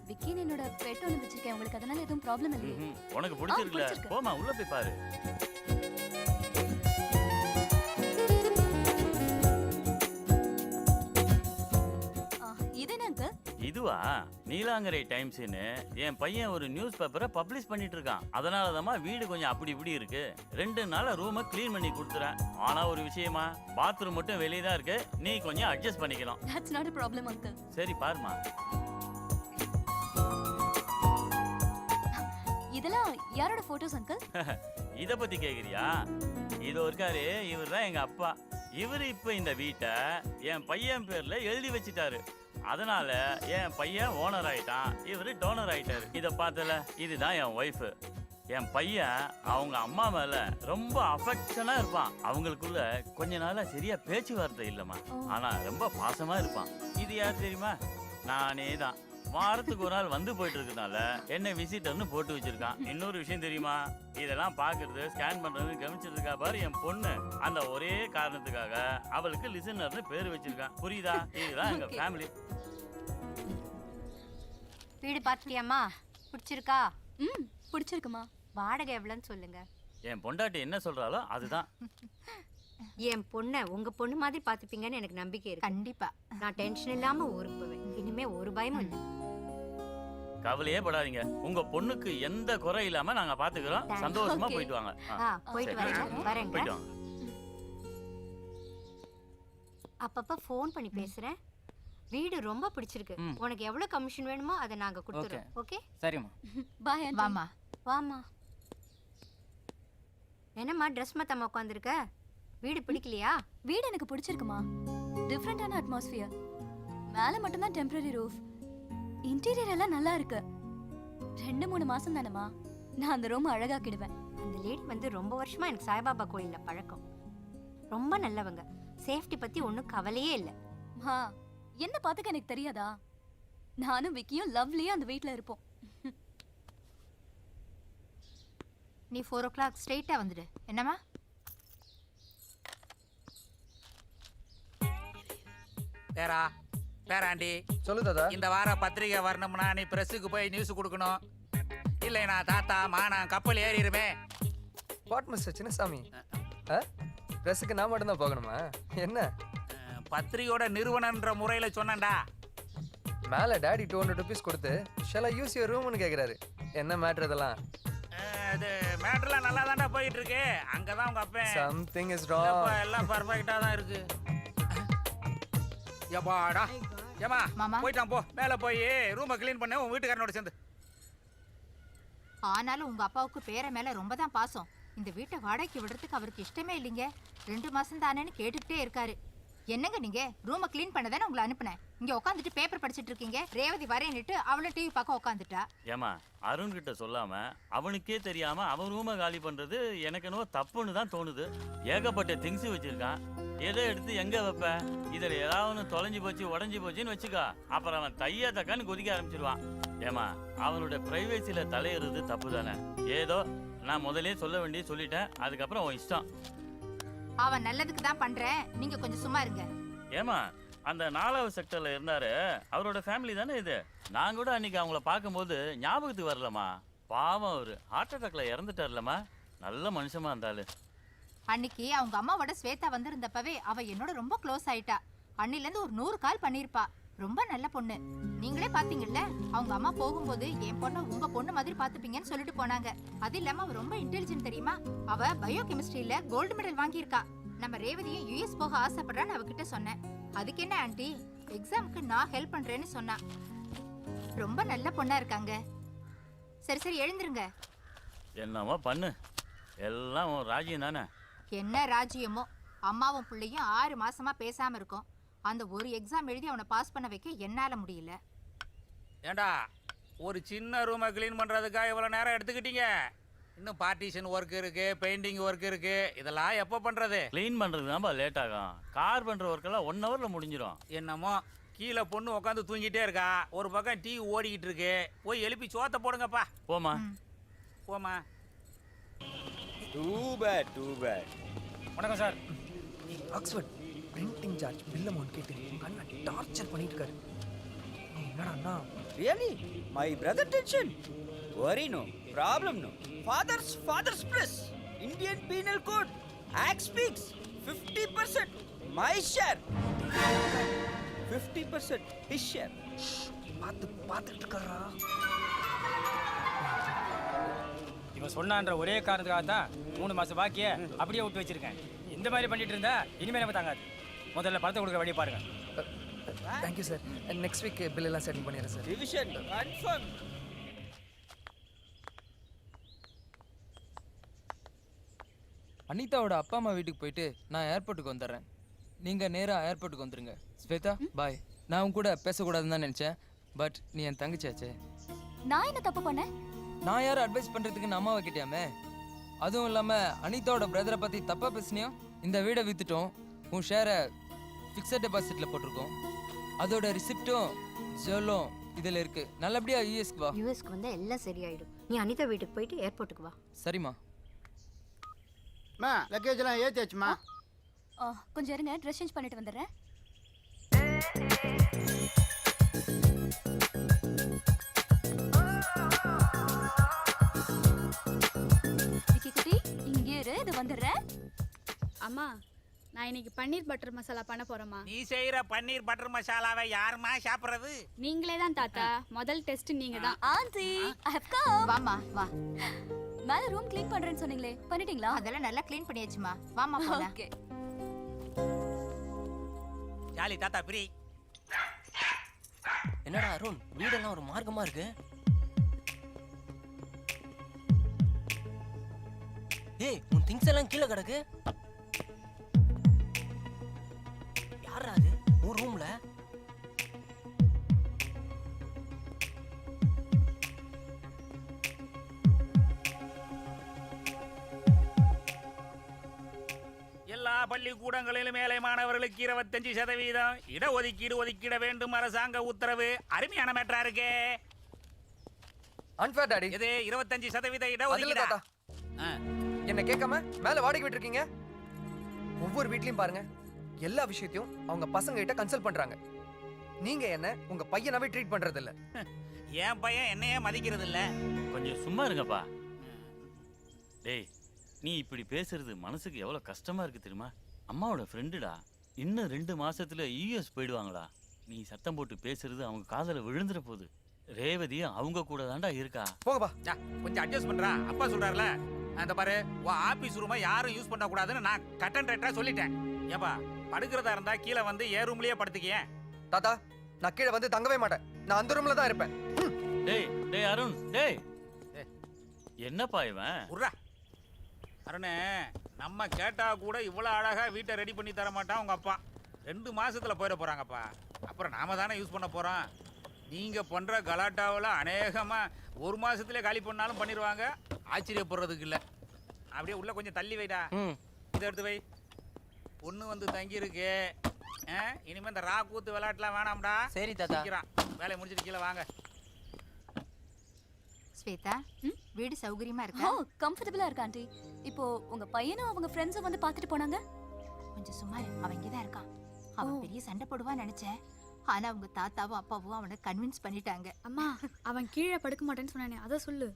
விக்கின் என்னோட பெட் ஒன்று வச்சிருக்கேன். உங்களுக்கு அதனால எதுவும் ப்ராப்ளம் இல்லையே? உனக்கு பிடிச்சிருக்கல? பிடிச்சிருக்கு. போமா, உள்ள போய் பாரு. இது என்ன அங்கிள்? இதுவா? நீலாங்கரை டைம்ஸ்னு என் பையன் ஒரு நியூஸ் பேப்பரை பப்ளிஷ் பண்ணிட்டு இருக்கான். அதனாலதான் வீடு கொஞ்சம் அப்படி இப்படி இருக்கு. 2 நாளா ரூமை க்ளீன் பண்ணி கொடுத்துறேன். ஆனா ஒரு விஷயமா, பாத்ரூம் மட்டும் வெளியே தான் இருக்கு. நீ கொஞ்சம் அட்ஜஸ்ட் பண்ணிக்கலாம். That's not a problem uncle. சரி பாருமா. இதெல்லாம் யாரோட போட்டோஸ் அங்கிள்? இத பத்தி கேக்குறியா? இது இருக்காரு, இவர் தான் எங்க அப்பா. இவர் இப்ப இந்த வீட்டை என் பையன் பேர்ல எழுதி வச்சிட்டாரு. அதனால என் பையன் ஓனர் ஆயிட்டான், இவரு டோனர் ஆயிட்டாரு. இத பார்த்தல, இதுதான் என் ஒய்ஃப். என் பையன் அவங்க அம்மா மேல ரொம்ப அஃபெக்ஷனா இருப்பான். அவங்களுக்குள்ள கொஞ்ச நாளா சரியா பேச்சுவார்த்தை இல்லம்மா. ஆனா ரொம்ப பாசமா இருப்பான். இது யார் தெரியுமா? நானே தான். வாரத்துக்கு ஒரு நாள் வந்து போயிட்டு இருக்கனால என்ன விசிட்டர்னு போட்டு வச்சிருக்கான். இன்னொரு விஷயம் தெரியுமா? இதெல்லாம் பாக்குறது, ஸ்கேன் பண்றது, கவனிச்சிட்டு இருக்கா பாரு என் பொண்ணு. அந்த ஒரே காரணத்துக்காக அவளுக்கு லிசனர்னு பேர் வச்சிருக்கான். புரியுதா? இதுதான் எங்க ஃபேமிலி. வீடு பாத்துட்டியாம்மா? பிடிச்சிருக்கா? பிடிச்சிருக்குமா? வாடகை எவ்வளவுன்னு சொல்லுங்க. என் பொண்டாட்டி என்ன சொல்றாளோ அதுதான். என் பொண்ணை உங்க பொண்ணு மாதிரி பாத்துப்பீங்கன்னு எனக்கு நம்பிக்கை இருக்கு. கண்டிப்பா. நான் டென்ஷன் இல்லாம ஊருக்கு போவேன். இனிமே ஒரு பயமும் இல்லை. கவலையே படாதீங்க. உங்க பொண்ணுக்கு எந்த குறை இல்லாம நாங்க பாத்துக்கிறோம். சந்தோஷமா Okay. போயிட்டு வாங்க. போயிட்டு வரேங்க. போயிட்டு வாங்க. அப்பப்ப ஃபோன் பண்ணி பேசுறேன். வீடு ரொம்ப பிடிச்சிருக்கு. உனக்கு எவ்வளவு கமிஷன் வேணுமோ அதை நாங்க கொடுத்துறோம். ஓகே? சரிம்மா. Bye aunty. வாமா. வாமா. என்னம்மா ட்ரெஸ் மாத்தாம உட்காந்துருக்க? வீடு பிடிக்கலையா? வீடு எனக்கு பிடிச்சிருக்குமா? டிஃப்ரெண்டான அட்மாஸ்பியர். மேல மட்டும் தான் டெம்பரரி ரூஃப். இன்டீரியர் எல்லாம் நல்லா இருக்கு. 2-3 மாசம் தானேமா, நான் அந்த ரூம் அழகாக்கிடுவேன். அந்த லேடி வந்து ரொம்ப வருஷமா எனக்கு சாய்பாபா கோயில்ல பழக்கம். ரொம்ப நல்லவங்க. சேஃப்டி பத்தி ஒன்றும் கவலையே இல்லை. மா, என்ன பார்த்துக்க எனக்கு தெரியாதா? நானும் விக்கியும் லவ்லியா அந்த வீட்ல இருப்போம். நீ 4 o'clock ஸ்ட்ரெயிட்டா வந்துடு. என்னம்மா? பேராண்டி சொல்லு தாத்தா. இந்த வாரம் பத்திரிகை வரணும்னா நீ பிரஸுக்கு போய் நியூஸ் கொடுக்கணும். இல்லைனா தாத்தா மானம் கப்பல் ஏறிடுமே. வாட் மிஸ்டர் சின்னசாமி, ட்ரெஸ்ஸுக்கு நான் மட்டும் தான் போகணுமா? என்ன பத்திரிகையோட நிறுவனன்ற முறையில சொன்னேன்டா. மேலே டாடி 200 rupees கொடுத்து ஷெல் ஐ யூஸ் யுவர் ரூம்னு கேட்குறாரு. என்ன மேட்ரு இதெல்லாம்? இது மேட்டர்லாம் நல்லா தான்டா போயிட்டு இருக்கு. அங்கதான் உங்க அப்பா சம்திங் இஸ் ராங். எல்லாம் பர்ஃபெக்ட்டா தான் இருக்கு. யப்பாடா ஏமா மாமா. போயிட்டான், போ மேல போய் ரூமை க்ளீன் பண்ண உன் வீட்டுக்காரனோட சேர்ந்து. ஆனாலும் உங்க அப்பாவுக்கு பேர மேல ரொம்ப தான் பாசம். இந்த வீட்டை வாடகைக்கு விடுறதுக்கு அவருக்கு இஷ்டமே இல்லைங்க. 2 மாசம் தானேன்னு கேட்டுக்கிட்டே இருக்காரு. என்னங்க நீங்க ரூமை க்ளீன் பண்ண தானே உங்களை அனுப்புனேன். இங்க உட்காந்துட்டு பேப்பர் படிச்சிட்டு இருக்கீங்க. ரேவதி வரேன்னுட்டு அவளும் டிவி பார்க்க உட்காந்துட்டா. ஏமா அருண் கிட்ட சொல்லாம அவனுக்கே தெரியாம அவன் ரூமை காலி பண்றது எனக்கு என்னவோ தப்புன்னு தான் தோணுது. ஏகப்பட்ட திங்ஸ் வச்சிருக்கான். எதை எடுத்து எங்க வைப்ப? இதுல ஏதாவது தொலைஞ்சு போச்சு உடஞ்சி போச்சுன்னு வச்சுக்கா, அப்புறம் அவன் தையா தக்கான்னு கொதிக்க ஆரம்பிச்சிருவான். ஏமா அவனோட பிரைவேசியில தலையிறது தப்பு தானே? ஏதோ நான் முதலே சொல்ல வேண்டிய சொல்லிட்டேன், அதுக்கப்புறம் உன் இஷ்டம். அவன் நல்லதுக்கு தான் பண்றேன், நீங்க கொஞ்சம் சும்மா இருங்க. ஏமா அந்த 4வது செக்டர்ல இருந்தாரு, அவரோட ஃபேமிலி தானே இது. நான் கூட அன்னைக்கு அவங்கள பார்க்கும்போது ஞாபகத்துக்கு வரலமா. பாவம் அவரு ஹார்ட் அட்டாக்ல இறந்துட்டார்லமா. நல்ல மனுஷமா இருந்தாலும். அன்னைக்கு அவங்க அம்மாவோட ஸ்வேதா வந்திருந்தப்பவே அவ என்னோட ரொம்ப க்ளோஸ் ஆயிட்டா. அன்னில இருந்து ஒரு 100 கால் பண்ணிருப்பா. ரொம்ப நல்ல பொண்ணு. நீங்களே பாத்தீங்கல்ல, அவங்க அம்மா போகும்போது என் பொண்ணு உங்க பொண்ணு மாதிரி பாத்துப்பீங்கன்னு சொல்லிட்டு போனாங்க. அது இல்லாம அவ ரொம்ப இன்டெலிஜென்ட் தெரியுமா. அவ பயோ கெமிஸ்ட்ரியில கோல்டு மெடல் வாங்கியிருக்கா. நம்ம ரேவதியும் யுஎஸ் போக ஆசைப்படுறான்னு அவகிட்ட சொன்னேன். அதுக்கு என்ன ஆண்டி, எக்ஸாமுக்கு நான் ஹெல்ப் பண்றேன்னு சொன்னா. ரொம்ப நல்ல பொண்ணா இருக்காங்க. சரி சரி எழுந்துருங்க. என்னவோ பண்ணு, எல்லாம் உன் ராஜ்யம் தானே. என்ன ராஜ்யமோ, அம்மாவும் பிள்ளையும் 6 மாசமா பேசாம இருக்கோம். அந்த ஒரு எக்ஸாம் எழுதி அவனை பாஸ் பண்ண வைக்க என்னால முடியல. ஏண்டா ஒரு சின்ன ரூமை க்ளீன் பண்ணுறதுக்காக இவ்வளோ நேரம் எடுத்துக்கிட்டீங்க? இன்னும் பார்ட்டிஷன் ஒர்க் இருக்கு, பெயிண்டிங் ஒர்க் இருக்கு. இதெல்லாம் எப்போ பண்ணுறது? க்ளீன் பண்ணுறது தான்ப்பா லேட் ஆகும். கார் பண்ணுற ஒர்க்கெல்லாம் 1 ஹவரில் முடிஞ்சிடும். என்னமோ கீழே பொண்ணு உட்காந்து தூங்கிட்டே இருக்கா, ஒரு பக்கம் டிவி ஓடிக்கிட்டு இருக்கு. போய் எழுப்பி சோத்தை போடுங்கப்பா. போமா போமா. Too bad too bad. வணக்கம் sir. Oxford printing charge bill amount கேட்டு அண்ணா டார்ச்சர் பண்ணிட்டு இருக்காரு. என்னடா அண்ணா? Really? My brother tension. Worry no. Problem no. Father's plus. Indian Penal Code. Act speaks. 50%. My share. 50% his share. பார்த்துட்டு இருக்காரா? இவன் சொன்னான்ற ஒரே காரணத்துக்காக தான் 3 மாசம் பாக்கிய அப்படியே விட்டு வச்சிருக்கேன். இந்த மாதிரி பண்ணிட்டு இருந்தா இனிமே நம்ம தாங்காது. முதல்ல பணத்தை கொடுக்குற வழியை பாருங்க. Thank you sir. Next week bill எல்லாம் செட்டில் பண்ணிடுறேன் சார். Division. Confirm. அனிதாவோட அப்பா அம்மா வீட்டுக்கு போயிட்டு நான் ஏர்போர்ட்டுக்கு வந்துடுறேன். நீங்கள் நேராக ஏர்போர்ட்டுக்கு வந்துடுங்க. ஸ்வேதா பாய். நான் உன் கூட பேசக்கூடாதுன்னு தான் நினச்சேன், பட் நீ என் தங்கச்சியாச்சே. நான் என்ன தப்பு பண்ணேன்? நான் யாரும் அட்வைஸ் பண்ணுறதுக்கு நான் அம்மாவை கேட்டியாமே. அதுவும் இல்லாமல் அனிதாவோட பிரதரை பற்றி தப்பாக பேசுனியோ. இந்த வீடை விற்றுட்டோம், உன் ஷேரை ஃபிக்ஸட் டெபாசிட்டில் போட்டிருக்கோம். அதோட ரிசிப்டும் ஜுவலும் இதில் இருக்குது. நல்லபடியாக யூஎஸ்க்கு வா. யூஎஸ்க்கு வந்தா எல்லாம் சரியாயிடும். நீ அனிதா வீட்டுக்கு போயிட்டு ஏர்போர்ட்டுக்கு வா. சரிம்மா. மா லக்கேஜ்லாம் ஏற்றியாச்சுமா. கொஞ்சம் இருங்க, ட்ரெஸ் சேஞ்ச் பண்ணிட்டு வந்துடுறேன். விக்கி குட்டி இங்கே இரு, இது வந்துடுறேன். அம்மா, நான் இன்னைக்கு பன்னீர் பட்டர் மசாலா பண்ண போறேம்மா. நீ செய்யற பன்னீர் பட்டர் மசாலாவை யாருமா சாப்பிடுறது? நீங்களே தான் தாத்தா, முதல் டெஸ்ட் நீங்க தான். Aunty I have come. வாமா வா. மேல ரூம் க்ளீன் பண்றேன்னு சொன்னீங்களே, பண்ணிட்டீங்களா? அதெல்லாம் நல்லா க்ளீன் பண்ணியாச்சுமா. வாமா போலாம். ஓகே. ஜாலி தாத்தா பிரி. என்னடா அருண், வீடெல்லாம் ஒரு மார்க்கமா இருக்கு. ஏய், உன் திங்ஸ் எல்லாம் கீழே கிடக்கு. யாரா அது உன் ரூம்ல? எல்லா பள்ளிக்கூடங்களிலும் ஏழை மாணவர்களுக்கு 25% இடஒதுக்கீடு ஒதுக்கிட வேண்டும் அரசாங்க உத்தரவு. அருமையான மேட்டரா இருக்கே. Unfair daddy. இது 25% இடஒதுக்கீடு. என்ன கேட்காம மேல வாடகை விட்டு இருக்கீங்க. ஒவ்வொரு வீட்லயும் பாருங்க, எல்லா விஷயத்தையும் அவங்க பசங்க கிட்ட கன்சல்ட் பண்றாங்க. நீங்க என்ன உங்க பையனாவே ட்ரீட் பண்றது இல்ல. என் பையன் என்னையே மதிக்கிறது இல்ல. கொஞ்சம் சும்மா இருங்கப்பா. டேய், நீ இப்படி பேசுறது மனசுக்கு எவ்வளோ கஷ்டமா இருக்கு தெரியுமா? அம்மாவோட ஃப்ரெண்டுடா, இன்னும் 2 மாசத்துல யூஎஸ் போயிடுவாங்களா. நீ சத்தம் போட்டு பேசுறது அவங்க காதல விழுந்துற போகுது. ரேவதி அவங்க கூட தாண்டா இருக்கா. போகப்பா. கொஞ்சம் அட்ஜஸ்ட் பண்றா. அப்பா சொல்றாருல, அந்த பாரு, உன் ஆபீஸ் ரூமை யாரும் யூஸ் பண்ண கூடாதுன்னு நான் கட் அண்ட் ரைட்டா சொல்லிட்டேன். ஏப்பா படுக்கிறதா இருந்தா கீழே வந்து ஏ ரூம்லயே படுத்துக்கிய. தாத்தா, நான் கீழே வந்து தங்கவே மாட்டேன். நான் அந்த ரூம்ல தான் இருப்பேன். டேய் டேய் அருண், டேய் என்னப்பா இவன்? உர்ரா அருணே, நம்ம கேட்டா கூட இவ்வளவு அழகா வீட்டை ரெடி பண்ணி தர மாட்டான் உங்க அப்பா. 2 மாசத்துல போயிட போறாங்கப்பா. அப்புறம் நாம தானே யூஸ் பண்ண போகிறோம். நீங்கள் பண்ணுற கலாட்டாவில் அநேகமாக 1 மாதத்துலேயே காலி பண்ணாலும் பண்ணிடுவாங்க. ஆச்சரியப்படுறதுக்கு இல்லை. அப்படியே உள்ளே கொஞ்சம் தள்ளி வைடா. இதை எடுத்து வை. பொண்ணு வந்து தங்கியிருக்கு. இனிமேல் இந்த ரா கூத்து விளையாட்டுலாம் வேணாம்டா. சரி தாத்தா. சீக்கிரம் வேலையை முடிச்சிட்டு கீழே வாங்க. ஸ்வேதா, வீடு சௌகரியமா ஓ இருக்கா? கம்ஃபர்டபுளா இருக்கு ஆண்டி. இப்போ உங்க பையனும் அவங்க ஃப்ரெண்ட்ஸும் வந்து பார்த்துட்டு போனாங்க. கொஞ்சம் சும்மா இரு, அவன் இங்கதான் இருக்கான். அவன் பெரிய சண்டை போடுவான்னு நினைச்சேன். ஆனா அவங்க தாத்தாவும் அப்பாவும் அவனை கன்வின்ஸ் பண்ணிட்டாங்க. அம்மா அவன் கீழே படுக்க மாட்டேன்னு சொன்னானே அதை சொல்லு.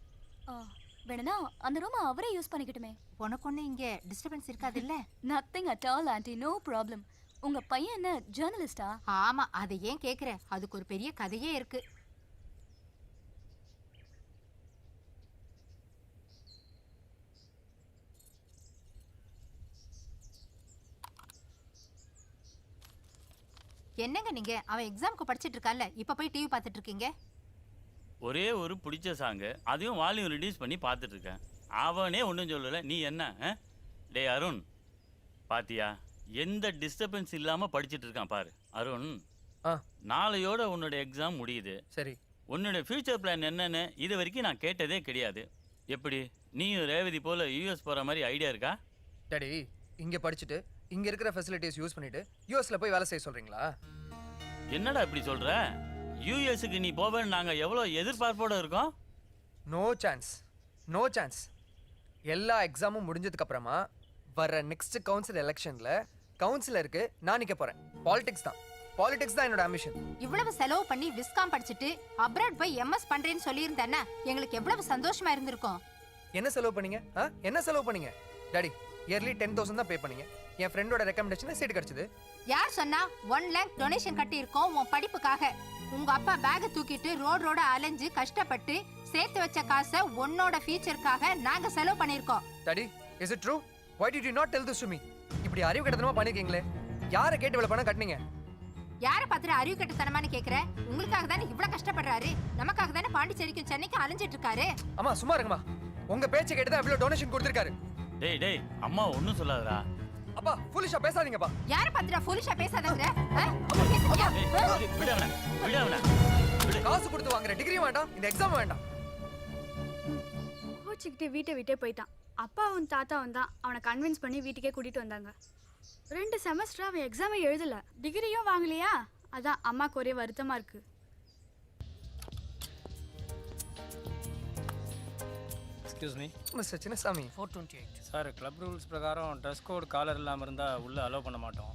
வேணும்னா அந்த ரூம் அவரே யூஸ் பண்ணிக்கிட்டுமே. உனக்கு ஒண்ணு இங்க டிஸ்டர்பன்ஸ் இருக்காது இல்ல? Nothing at all aunty, no problem. உங்க பையன் என்ன ஜேர்னலிஸ்டா? ஆமா, அதை ஏன் கேக்குற? அதுக்கு ஒரு பெரிய கதையே இருக்கு. என்னங்க நீங்க? அவன் எக்ஸாம்க்கு படிச்சிட்டு இருக்கான்ல, இப்ப போய் டிவி பார்த்துட்டு இருக்கீங்க? ஒரே ஒரு பிடிச்ச சாங்கு, அதையும் வால்யூம் ரிடியூஸ் பண்ணி பார்த்துட்டு இருக்கேன். அவனே ஒன்றும் சொல்லலை, நீ என்ன? டே அருண், பாத்தியா எந்த டிஸ்டர்பன்ஸ் இல்லாமல் படிச்சுட்டு இருக்கான் பாரு. அருண், நாளையோட உன்னோட எக்ஸாம் முடியுது. சரி, உன்னோட ஃபியூச்சர் பிளான் என்னன்னு இது வரைக்கும் நான் கேட்டதே கிடையாது. எப்படி நீயும் ரேவதி போல யூஎஸ் போகிற மாதிரி ஐடியா இருக்கா? டாடி இங்கே படிச்சுட்டு இங்கே இருக்கிற ஃபெசிலிட்டிஸ் யூஸ் பண்ணிட்டு யூஎஸ்ல போய் வேலை செய்ய சொல்கிறீங்களா? என்னடா இப்படி சொல்கிற? யூஎஸ்க்கு நீ போவேன்னு நாங்கள் எவ்வளோ எதிர்பார்ப்போடு இருக்கோம். No chance, no chance. எல்லா எக்ஸாமும் முடிஞ்சதுக்கப்புறமா வர நெக்ஸ்ட் கவுன்சில் எலெக்ஷனில் கவுன்சிலருக்கு நான் நிற்க போகிறேன். பாலிடிக்ஸ் தான் என்னோட ஆம்பிஷன். இவ்வளவு செலவு பண்ணி விஸ்காம் படிச்சுட்டு அப்ராட் போய் எம்எஸ் பண்றேன்னு சொல்லியிருந்தேன்னா எங்களுக்கு எவ்வளவு சந்தோஷமா இருந்திருக்கும். என்ன செலவு பண்ணீங்க? என்ன செலவு பண்ணீங்க? டாடி இயர்லி 10,000 தான் பே பண்ணீங்க. என் ஃப்ரெண்டோட ரெக்கமெண்டேஷன் சீட் கிடைச்சது. யார் சொன்னா? 1 lakh டொனேஷன் கட்டி இருக்கோம் உன் படிப்புக்காக. உங்க அப்பா பேக தூக்கிட்டு ரோட அலைஞ்சு கஷ்டப்பட்டு சேர்த்து வச்ச காசை உன்னோட ஃபியூச்சருக்காக நாங்க செலவு பண்ணிருக்கோம். Daddy is it true? why did you not tell this to me? இப்படி அறிவு கட்டத்தனமா பண்ணிருக்கீங்களே, யாரை கேட்டு இவ்வளவு பணம் கட்டினீங்க? யாரை பார்த்துட்டு அறிவு கட்டத்தனமான்னு கேக்குற? உங்களுக்காக தானே இவ்வளவு கஷ்டப்படுறாரு. நமக்காக தானே பாண்டிச்சேரிக்கும் சென்னைக்கும் அலைஞ்சிட்டு இருக்காரு. அம்மா சும்மா இருங்கம்மா, உங்க பேச்சை கேட்டு தான் இவ்வளவு டொனேஷன் கொடுத்திருக்காரு. டேய் அம்மா ஒன்றும் சொல்லாதடா. அப்பா ஃபூலிஷா பேசாதீங்கப்பா. யாரை பார்த்துட்டு ஃபூலிஷா பேசாதங்கற? காசு கொடுத்து வாங்குற டிகிரியும் வேண்டாம், இந்த எக்ஸாம் வேண்டாம். கோச்சிக்கிட்டே வீட்டை விட்டே போயிட்டான். அப்பாவும் தாத்தாவும் தான் அவனை கன்வின்ஸ் பண்ணி வீட்டுக்கே கூட்டிட்டு வந்தாங்க. 2 செமஸ்டர் அவன் எக்ஸாமை எழுதல, டிகிரியும் வாங்கலையா. அதான் அம்மாக்கு ஒரே வருத்தமா இருக்கு. Excuse me mister Chinnasamy. 428 sir, club rules பிரகாரம் ட்ரெஸ் கோட் காலர் இல்லாமல் இருந்தால் உள்ளே அலோவ் பண்ண மாட்டோம்.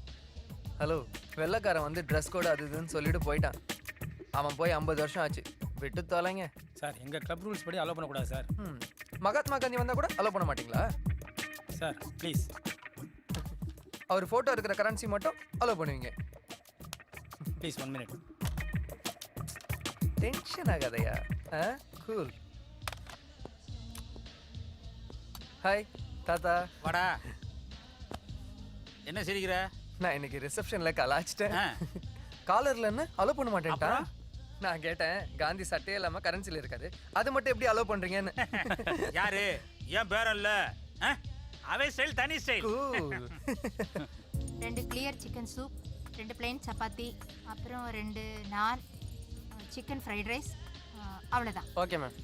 ஹலோ, வெள்ளைக்காரன் வந்து ட்ரெஸ் கோடு அது இதுன்னு சொல்லிட்டு போயிட்டான். அவன் போய் 50 வருஷம் ஆச்சு, விட்டு தொலைங்க. சார் எங்கள் கிளப் ரூல்ஸ் படி அலோவ் பண்ணக்கூடாது சார். மகாத்மா காந்தி வந்தால் கூட அலோவ் பண்ண மாட்டீங்களா சார்? ப்ளீஸ். அவர் ஃபோட்டோ இருக்கிற கரன்சி மட்டும் அலோவ் பண்ணுவீங்க. Please 1 minute. டென்ஷன் ஆகாதையா? கூல். ஹாய் தாத்தா. வாடா. என்ன சிரிக்கிற? நான் இன்னைக்கு ரிசப்ஷனில் கலாச்சிட்டேன். காலரில் என்ன அலோவ் பண்ண மாட்டேன்ட்டா. நான் கேட்டேன், காந்தி சட்டையே இல்லாமல் கரன்சியில் இருக்காது, அது மட்டும் எப்படி அலோவ் பண்ணுறீங்கன்னு. யாரு? ஏன் பேரம் இல்லை? அவன் ஸ்டைல் தனி style. 2 clear chicken soup, 2 plain chapati, அப்புறம் 2 நான், சிக்கன் ஃப்ரைட் ரைஸ், அவ்வளோதான். Okay ma'am.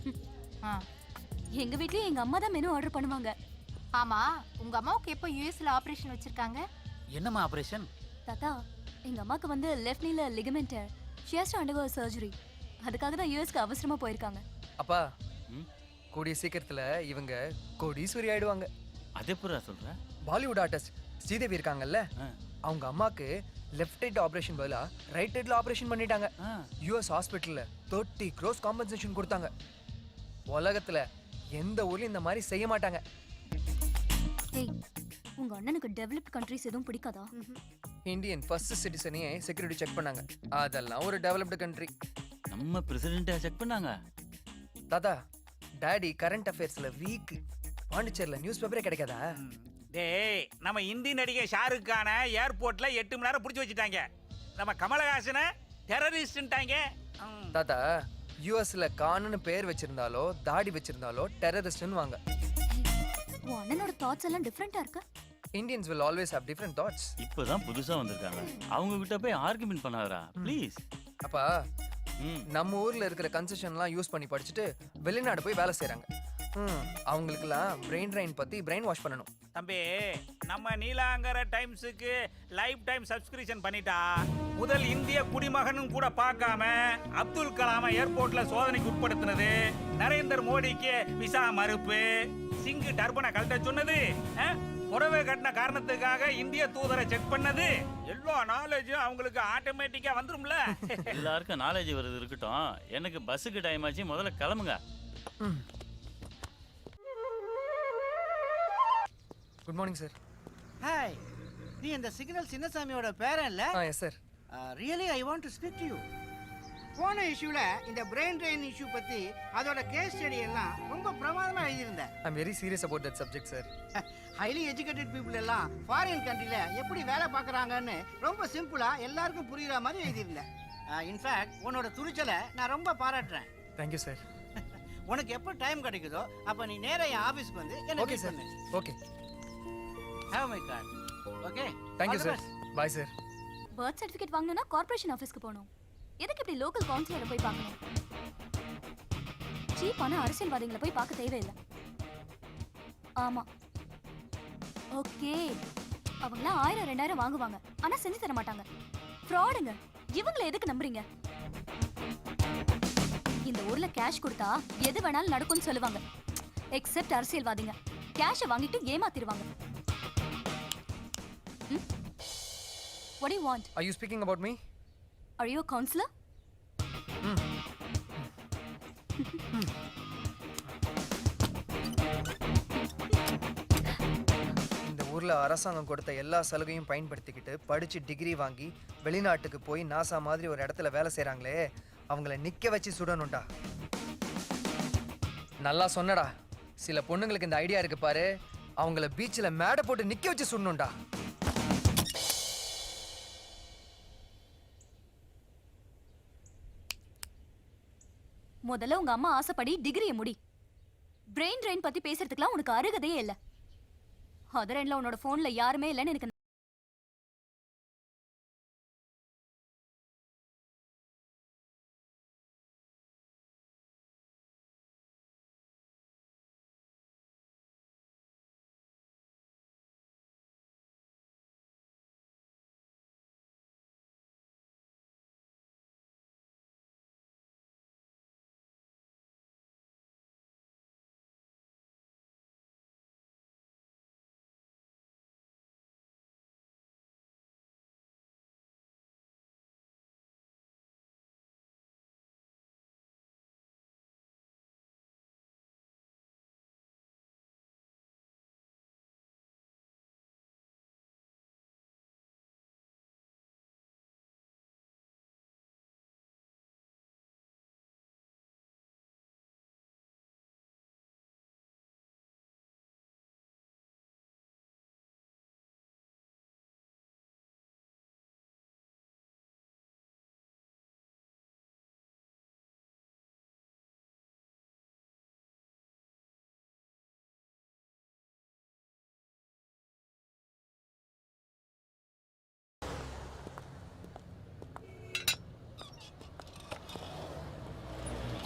எங்க வீட்லயும் எங்க அம்மா தான் மெனு ஆர்டர் பண்ணுவாங்க. ஆமா, உங்க அம்மாவுக்கு எப்போ யூஎஸ்ல ஆபரேஷன் வச்சிருக்காங்க? என்னம்மா ஆபரேஷன்? தாத்தா, எங்க அம்மாக்கு வந்து லெஃப்ட் நீல ligament she has to undergo a surgery. அதுக்காக தான் யூஎஸ்க்கு அவசரமா போயிருக்காங்க. அப்பா, கூடிய சீக்கிரத்தில் இவங்க கோடீஸ்வரி ஆயிடுவாங்க. அது எப்படா சொல்ற? பாலிவுட் ஆர்டிஸ்ட் ஸ்ரீதேவி இருக்காங்கல்ல, அவங்க அம்மாக்கு லெஃப்ட் ஹெட் ஆபரேஷன் பதிலா ரைட் ஹெட்ல ஆபரேஷன் பண்ணிட்டாங்க. யூஎஸ் ஹாஸ்பிட்டல்ல 30 crores காம்பன்சேஷன் கொடுத்தாங்க. உலகத்துல எந்த ஊர்லயும் இந்த மாதிரி செய்ய மாட்டாங்க. ஏய், உங்க அண்ணனுக்கு டெவலப்ட் கண்ட்ரிஸ் எதுவும் பிடிக்காதா? இந்தியன் ஃபர்ஸ்ட் சிட்டிசனையே செக்யூரிட்டி செக் பண்ணாங்க. அதெல்லாம் ஒரு டெவலப்டு கண்ட்ரி. நம்ம பிரசிடென்ட்டை செக் பண்ணாங்க. தாத்தா, டாடி கரண்ட் அஃபேர்ஸ்ல வீக். பாண்டிச்சேரியில நியூஸ் பேப்பரே கிடைக்காதா? டேய், நம்ம இந்தி நடிகை ஷாருக் கானை ஏர்போர்ட்ல 8 மணி நேரம் பிடிச்சி வச்சுட்டாங்க. நம்ம கமலஹாசனை டெரரிஸ்ட்ன்ட்டாங்க. தாத்தா, யூஎஸ்ல கான்னு பேர் வச்சிருந்தாலோ தாடி வச்சிருந்தாலோ டெரரிஸ்ட்னு வாங்க. உன் அண்ணனோட தாட்ஸ் எல்லாம் டிஃபரெண்டா இருக்கு. Indians will always have different thoughts. இப்பதான் புதுசா வந்திருக்காங்க, அவங்க கிட்ட போய் ஆர்குமெண்ட் பண்ணாதடா ப்ளீஸ். அப்பா நம்ம ஊர்ல இருக்கிற கன்செஷன்லாம் யூஸ் பண்ணி படிச்சுட்டு வெளிநாடு போய் வேலை செய்றாங்க. அவங்களுக்குலாம் பிரெயின் ட்ரைன் பத்தி பிரெயின் வாஷ் பண்ணணும். தம்பி, நம்ம நீலாங்கர டைம்ஸுக்கு லைஃப் டைம் சப்ஸ்கிரிப்ஷன் பண்ணிட்டா முதல் இந்திய குடிமகனும் கூட பார்க்காம அப்துல் கலாமை ஏர்போர்ட்ல சோதனைக்கு உட்படுத்தினது, நரேந்திர மோடிக்கு விசா மறுப்பு, சிங்கு டர்பனை கழட்ட சொன்னது, புறவே கட்டின காரணத்துக்காக இந்திய தூதரை செக் பண்ணது, எல்லா நாலேஜும் அவங்களுக்கு ஆட்டோமேட்டிக்கா வந்துரும்ல. எல்லாருக்கும் நாலேஜ் வருது இருக்கட்டும், எனக்கு பஸ்ஸுக்கு டைம் ஆச்சு, முதல்ல கிளம்புங்க. Good morning sir. ஹாய், நீ இந்த சிக்னல் சின்னசாமியோட பேரன் இல்ல? Yes sir. Really I want to speak to you. போன இஷ்யூல இந்த பிரெயின் ட்ரெயின் இஷ்யூ பத்தி அதோட கேஸ் ஸ்டடி எல்லாம் ரொம்ப பிரமாதமா எழுதியிருந்தேன். I am very serious about that subject sir. Highly educated people எல்லாம் ஃபாரின் கண்ட்ரில எப்படி வேலை பார்க்கறாங்கன்னு ரொம்ப சிம்பிளா எல்லாருக்கும் புரியுற மாதிரி எழுதியிருந்தேன். இன்ஃபேக்ட் உன்னோட துணிச்சலை நான் ரொம்ப பாராட்டுறேன். Thank you sir. உனக்கு எப்போ டைம் கிடைக்குதோ அப்ப நீ நேரா என் ஆபீஸ்க்கு வந்து என்ன ஓகே மீட் சார். பண்ணு. Okay. Have my card. Okay. Thank you sir. Bye sir. Birth certificate வாங்கணும்னா கார்ப்பரேஷன் ஆஃபீஸ்க்கு போகணும். எதுக்கு இப்படி லோக்கல் கவுன்சிலரை போய் பார்க்கணும்? சீப்பான அரசியல்வாதிகளை போய் பார்க்க தேவையில்லை. ஆமா, ஓகே, அவங்களாம் 1000-2000 வாங்குவாங்க, ஆனா செஞ்சு தர மாட்டாங்க. ஃப்ராடுங்க. இவங்களை எதுக்கு நம்புறீங்க? இந்த ஊர்ல கேஷ் கொடுத்தா எது வேணாலும் நடக்கும்னு சொல்லுவாங்க. எக்ஸெப்ட் அரசியல்வாதிங்க கேஷை வாங்கிட்டு ஏமாத்திடுவாங்க. What do you want? Are you speaking about me? Are you a counselor? இந்த ஊர்ல அரசாங்கம் கொடுத்த எல்லா சலுகையும் பயன்படுத்திக்கிட்டு படிச்சு டிகிரி வாங்கி வெளிநாட்டுக்கு போய் நாசா மாதிரி ஒரு இடத்துல வேலை செய்றாங்களே, அவங்கள நிக்க வச்சு சுடணும்டா. நல்லா சொன்னடா. சில பொண்ணுங்களுக்கு இந்த ஐடியா இருக்கு பாரு, அவங்கள பீச்சில் மேடை போட்டு நிக்க வச்சு சுடணும்டா. முதல்ல உங்க அம்மா ஆசைப்படி டிகிரியை முடி. பிரெயின் ட்ரெயின் பத்தி பேசுறதுக்குலாம் உனக்கு அருகதையே இல்ல. அதர் எண்ட்ல உன்னோட போன்ல யாருமே இல்லைன்னு எனக்கு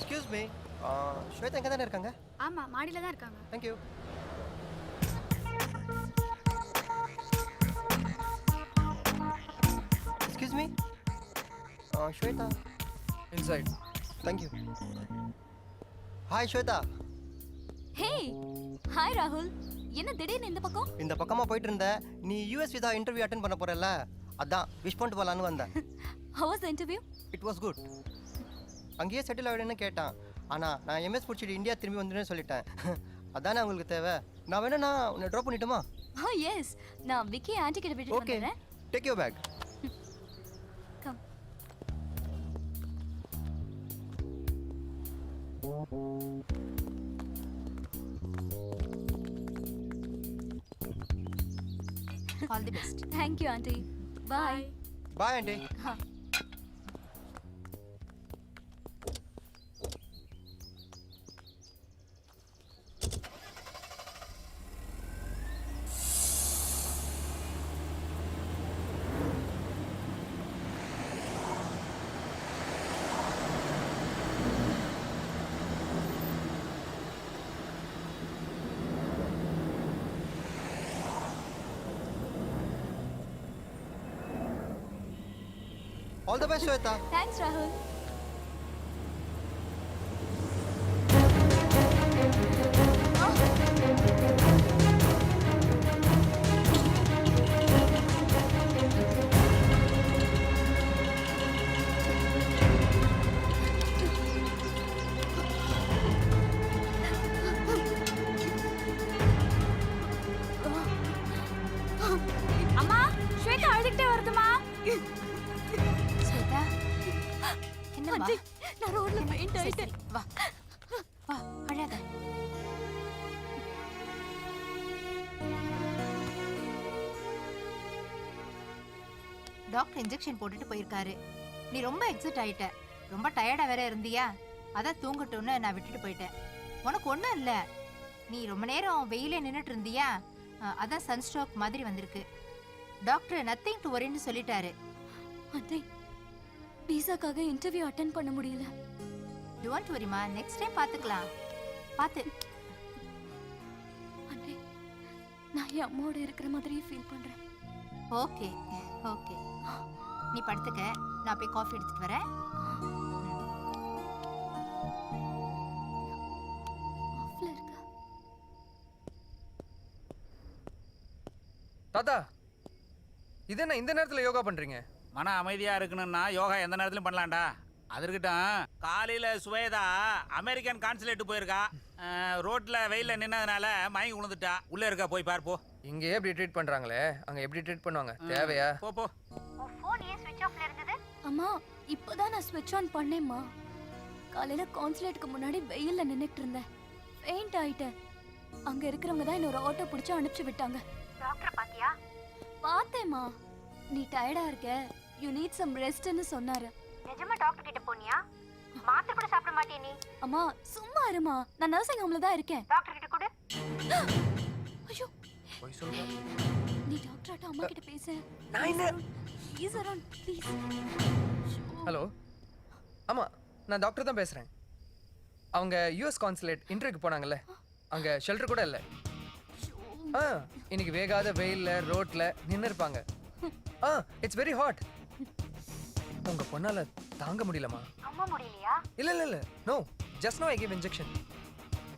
எக்ஸ்கியூஸ் மீ, ஸ்வேதா எங்கே தானே இருக்காங்க? ஆமா, மாடியில தான் இருக்காங்க. Thank you. Excuse me, Shweta. Inside. Thank you. Hi Shweta. Hey, hi ராகுல். என்ன திடீர்னு இந்த பக்கம்? இந்த பக்கமாக போயிட்டு இருந்த, நீ யூஎஸ் விசா இன்டர்வியூ அட்டென்ட் பண்ண போறல, அதான் விஷ் பண்ணிட்டு போகலான்னு வந்தேன். How was the interview? It was good. அங்கேயே செட்டில் ஆகிடுன்னு கேட்டான், ஆனால் நான் எம்எஸ் முடிச்சுட்டு இந்தியா திரும்பி வந்துடுன்னு சொல்லிட்டேன். அதானே உங்களுக்கு தேவை. நான் வேணும்னா உன்னை ட்ராப் பண்ணிட்டுமா? Oh yes, நான் விக்கி ஆன்ட்டி கிட்ட விட்டுட்டு ஓகே, வந்துறேன். Take your bag. Come. All the best. Thank you aunty. Bye. Bye aunty. All the best Shweta. Thanks ராகுல். அம்மா ஸ்வேதா அழுதுகிட்டே வருதுமா. ஸ்வேதா என்னம்மா? அஜய், நான் ரோட்ல பெயிண்ட் ஆயிட்டேன். வா வா அழாத. டாக்டர் இன்ஜெக்ஷன் போட்டுட்டு போயிருக்காரு. நீ ரொம்ப எக்ஸைட் ஆயிட்ட, ரொம்ப டயர்டா வேற இருந்தியா, அதான் தூங்கட்டும்னு நான் விட்டுட்டு போயிட்டேன். உனக்கு ஒன்றும் இல்லை, நீ ரொம்ப நேரம் வெயிலே நின்றுட்டு இருந்தியா, அதான் சன்ஸ்ட்ரோக் மாதிரி வந்திருக்கு. டாக்டர் நத்திங் டு வரின்னு சொல்லிட்டாரு. அஜய், விசாக்காக இன்டர்வியூ அட்டெண்ட் பண்ண முடியல. டோன்ட் வரிமா, நெக்ஸ்ட் டைம் பார்த்துக்கலாம். பார்த்து. அஜய், நான் என் அம்மாவோட இருக்கிற மாதிரியே ஃபீல் பண்றேன். ஓகே ஓகே, நீ படுத்துக்க, நான் போய் காஃபி எடுத்துட்டு வரேன். ஆஃப்ல இருக்கா? தாத்தா, இது என்ன இந்த நேரத்துல யோகா பண்றீங்க? மன அமைதியா இருக்கணும்னா யோகா எந்த நேரத்திலும் பண்ணலாம்டா. அது இருக்கட்டும், காலையில சுவேதா அமெரிக்கன் கான்சுலேட் போயிருக்கா. ரோட்ல வெயில்ல நின்னதுனால மயங்கி விழுந்துட்டா. உள்ள இருக்கா, போய் பாரு போ. இங்கே எப்படி ட்ரீட் பண்றாங்களே, அங்க எப்படி ட்ரீட் பண்ணுவாங்க? தேவையா? போ போ. ஃபோன் ஏன் ஸ்விட்ச் ஆஃப்ல இருந்தது? அம்மா, இப்பதான் நான் ஸ்விட்ச் ஆன் பண்ணேம்மா. காலையில கான்சுலேட்டுக்கு முன்னாடி வெயில்ல நின்னுட்டு இருந்தேன், பெயிண்ட் ஆயிட்டேன். அங்க இருக்கிறவங்க தான் இன்னொரு ஆட்டோ பிடிச்சு அனுப்பிச்சு விட்டாங்க. டாக்டர் பாத்தியா? பார்த்தேம்மா. நீ டயர்டா இருக்க, யூ நீட் சம் ரெஸ்ட்னு சொன்னாரு. நிஜமா டாக்டர் கிட்ட போனியா? மாத்திரை கூட சாப்பிட மாட்டியே நீ? அம்மா சும்மா இருமா, நான் நர்சிங் ஹோம்ல தான் இருக்கேன். டாக்டர் கிட்ட கொடு. ஐயோ, போய் சொல்லுங்க. நீ டாக்டர்ட்ட அம்மா கிட்ட பேசு. நான் என்ன? Please Arun, please. ஹலோ, ஆமா நான் டாக்டர் தான் பேசுறேன். அவங்க யூஎஸ் கான்சுலேட் இன்டர்வியூக்கு போனாங்கல்ல, அங்க ஷெல்டர் கூட இல்லை. இன்னைக்கு வேகாத வெயில்ல ரோட்ல நின்று இருப்பாங்க. It's very hot. உங்க பொண்ணால தாங்க முடியலமா? அம்மா முடியலையா? இல்ல இல்ல இல்ல, no, just no I give injection.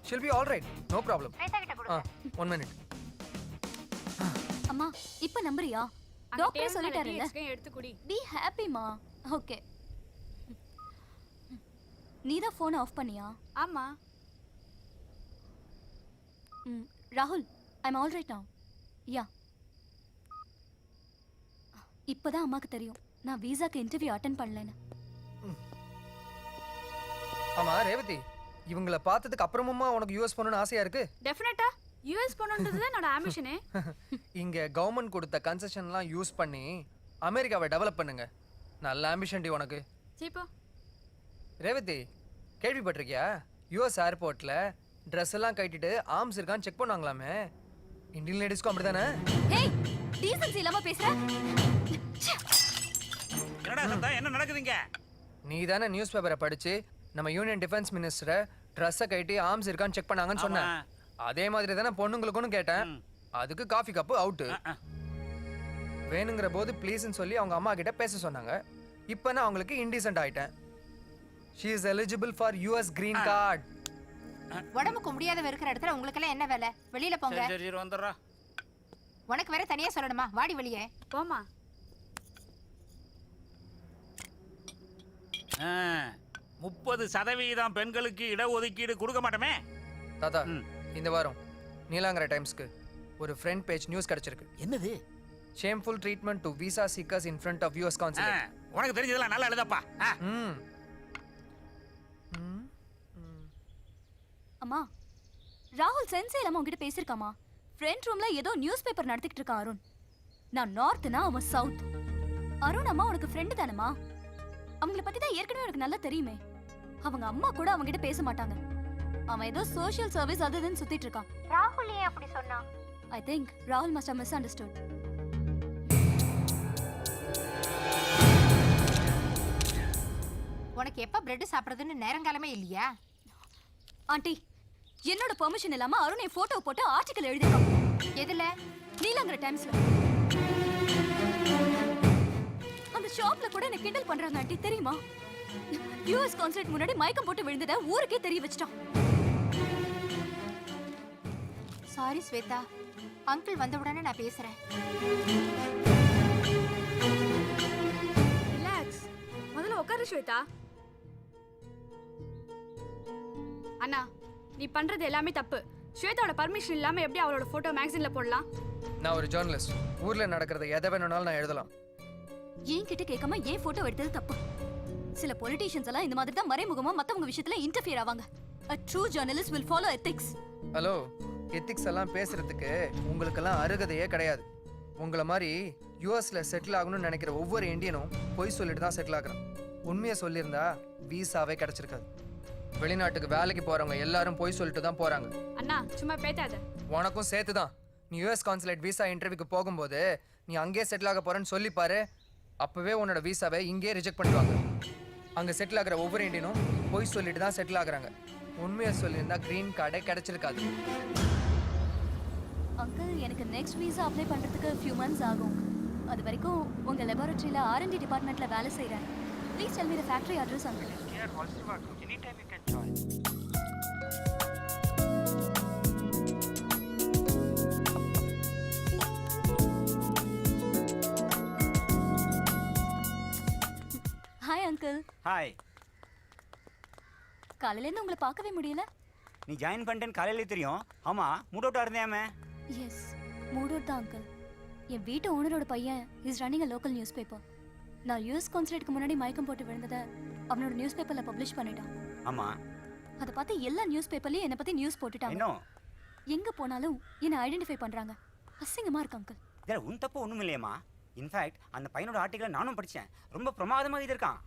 She'll be all right, no problem. Swetha கிட்ட கொடு. 1 மினிட். அம்மா, இப்ப நம்புறியா? டாக்டர் சொல்லிட்டாருல்ல, எடுத்து குடி. பி ஹாப்பிமா. ஓகே, நீ தான் ஃபோன் ஆஃப் பண்ணியா? ஆமா. ராகுல், ஐ அம் ஆல் ரைட் நவ. யா, இப்பதான் அம்மாக்கு தெரியும் நான் விசாக்கு இன்டர்வியூ அட்டெண்ட் பண்ணலன்னு. ஆமா ரேவதி, இவங்கள பார்த்ததுக்கு அப்புறமா உனக்கு யூஎஸ் போகணும்னு ஆசையா இருக்கு? டெஃபினட்டா யூஎஸ் போகணுன்றது தான் என்னோட ஆம்பிஷனே. இங்க கவர்மெண்ட் கொடுத்த கன்செஷன்லாம் யூஸ் பண்ணி அமெரிக்காவை டெவலப் பண்ணுங்க. நல்ல ஆம்பிஷன் டி உனக்கு. சீப்பா. ரேவதி, கேள்விப்பட்டிருக்கியா? யூஎஸ் ஏர்போர்ட்ல ட்ரெஸ் எல்லாம் கட்டிட்டு ஆர்ம்ஸ் இருக்கான்னு செக் பண்ணுவாங்களாமே. இந்தியன் லேடிஸ்க்கும் அப்படிதானே? ஹேய், டீசன்சி இல்லாம பேசுற. என்னடா சத்தம், என்ன நடக்குதுங்க? நீ தானே நியூஸ் பேப்பரை படிச்சு நம்ம யூனியன் டிஃபென்ஸ் மினிஸ்டரை ட்ரெஸ்ஸை கட்டி ஆர்ம்ஸ் இருக்கான்னு செக் பண்ணாங்கன்னு சொன்னேன். அதே மாதிரி தானே பொண்ணுங்களுக்குன்னு கேட்டேன். அதுக்கு காஃபி கப்பு அவுட்டு. வேணுங்கிற போது ப்ளீஸ்ன்னு சொல்லி அவங்க அம்மா கிட்ட பேச சொன்னாங்க. இப்போ நான் அவங்களுக்கு இன்டீசென்ட் ஆயிட்டேன். She is eligible for US green card. உடம்புக்கு முடியாதவ இருக்கிற இடத்துல உங்களுக்கு எல்லாம் என்ன வேலை? வெளியில போங்க. சரி சரி வந்துடுறா. உனக்கு வேற தனியா சொல்லணுமா? வாடி வெளியே. போமா. 30% பெண்களுக்கு இடஒதுக்கீடு கொடுக்க மாட்டோமே. தாத்தா, இந்த வாரம் நீலாங்கரை டைம்ஸ்க்கு ஒரு ஃப்ரண்ட் பேஜ் நியூஸ் கிடைச்சிருக்கு. என்னது? Shameful treatment to visa seekers in front of US consulate. உனக்கு தெரிஞ்சதெல்லாம் நல்லா எழுதப்பா. அம்மா, ராகுல் சென்சே இல்லாம உங்ககிட்ட பேசிருக்காமா? ஃப்ரெண்ட் ரூம்ல ஏதோ நியூஸ் பேப்பர் நடத்திட்டு இருக்கான் அருண். நான் நார்த்னா அவன் சவுத். அருண் அம்மா உனக்கு ஃப்ரெண்டு தானேமா? அவங்கள பத்தி தான் ஏற்கனவே எனக்கு நல்லா தெரியுமே. அவங்க அம்மா கூட அவங்க கிட்ட பேச மாட்டாங்க. அவன் ஏதோ சோஷியல் சர்வீஸ் அதுன்னு சுத்திட்டு இருக்கான். ராகுல் ஏன் அப்படி சொன்னா? ஐ திங்க் ராகுல் மஸ்ட் ஹவ் மிஸ்அண்டர்ஸ்டுட். உனக்கு எப்ப பிரெட் சாப்பிடுறதுன்னு நேரங்காலமே இல்லையா? ஆண்டி, என்னோட பெர்மிஷன் இல்லாம அருண் என் போட்டோ போட்டு ஆர்டிகல் எழுதிருக்கான். எதுல? நீலாங்கரை டைம்ஸ்ல. அந்த ஷாப்ல கூட என்ன கிண்டல் பண்றாங்க ஆண்டி தெரியுமா? யூஎஸ் கான்சர்ட் முன்னாடி மயக்கம் போட்டு விழுந்தத ஊருக்கே தெரிய வச்சிட்டான். சாரி ஸ்வேதா, அங்கிள் வந்த உடனே நான் பேசுறேன். ரிலாக்ஸ். முதல்ல உட்காரு ஸ்வேதா. அண்ணா, நீ பண்றது எல்லாமே தப்பு. ஸ்வேதாவோட பர்மிஷன் இல்லாம எப்படி அவளோட போட்டோ மேகசின்ல போடலாம்? நான் ஒரு ஜேர்னலிஸ்ட். ஊர்ல நடக்கிறத எதை வேணும்னாலும் நான் எழுதலாம். ஏன் கிட்ட கேட்காம ஏன் போட்டோ எடுத்தது தப்பு. சில பொலிட்டீஷியன்ஸ் எல்லாம் இந்த மாதிரி தான் மறைமுகமா மத்தவங்க விஷயத்துல இன்டர்ஃபியர் ஆவாங்க. A true journalist will follow ethics. Hello, ethics எல்லாம் பேசுறதுக்கு உங்களுக்கெல்லாம் அருகதையே கிடையாது. உங்களை மாதிரி யூஎஸ்ல செட்டில் ஆகணும்னு நினைக்கிற ஒவ்வொரு இந்தியனும் பொய் சொல்லிட்டு தான் செட்டில் ஆகுறான். உண்மையை சொல்லியிருந்தா வீசாவே கிடைச்சிருக்காது. வெளிநாட்டுக்கு வேலைக்கு போறவங்க எல்லாரும் பொய் சொல்லிட்டு தான் போறாங்க. அண்ணா சும்மா பேத்தாத. உனக்கும் சேர்த்து தான். நீ யூஎஸ் கான்சுலேட் விசா இன்டர்வியூக்கு போகும்போது நீ அங்கேயே செட்டில் ஆக போறேன்னு சொல்லி பாரு. அப்பவே உன்னோட விசாவை இங்கேயே ரிஜெக்ட் பண்ணிடுவாங்க. அங்க செட்டில் ஆகிற ஒவ்வொரு இந்தியனும் பொய் சொல்லிட்டு தான் செட்டில் ஆகுறாங்க. உண்மையை சொல்லியிருந்தா கிரீன் கார்டே கிடைச்சிருக்காது. அங்கிள், எனக்கு நெக்ஸ்ட் வீசா அப்ளை பண்றதுக்கு few months ஆகும். அது வரைக்கும் உங்க லெபார்ட்டரியில R&D டிபார்ட்மெண்ட்ல வேலை செய்றேன். Please tell me the factory address uncle. Hi uncle. Hi. காலையில இருந்து உங்களை பார்க்கவே முடியல. நீ ஜாயின் பண்ணிட்டேன்னு காலையிலே தெரியும். ஆமா, மூட் அவுட்டா இருந்தேன். எஸ், மூட் அவுட் தான் அங்கிள். என் வீட்டு ஓனரோட பையன் is running a local news paper. நான் யூஎஸ் கான்சுலேட்டுக்கு முன்னாடி மயக்கம் போட்டு விழுந்ததை அவனோட நியூஸ் பேப்பர்ல பப்ளிஷ் பண்ணிட்டான். ஆமா. அதை பார்த்து எல்லா நியூஸ் பேப்பர்லயும் என்னை பத்தி நியூஸ் போட்டுட்டாங்க. எங்க போனாலும் என்னை ஐடென்டிஃபை பண்றாங்க. அசிங்கமா இருக்கு அங்கிள். இதில் உன் தப்பு ஒன்றும் இல்லையம்மா. இன்ஃபேக்ட் அந்த பையனோட ஆர்டிக்கலை நானும் படித்தேன். ரொம்ப பிரமாதமாக இது இருக்கான்.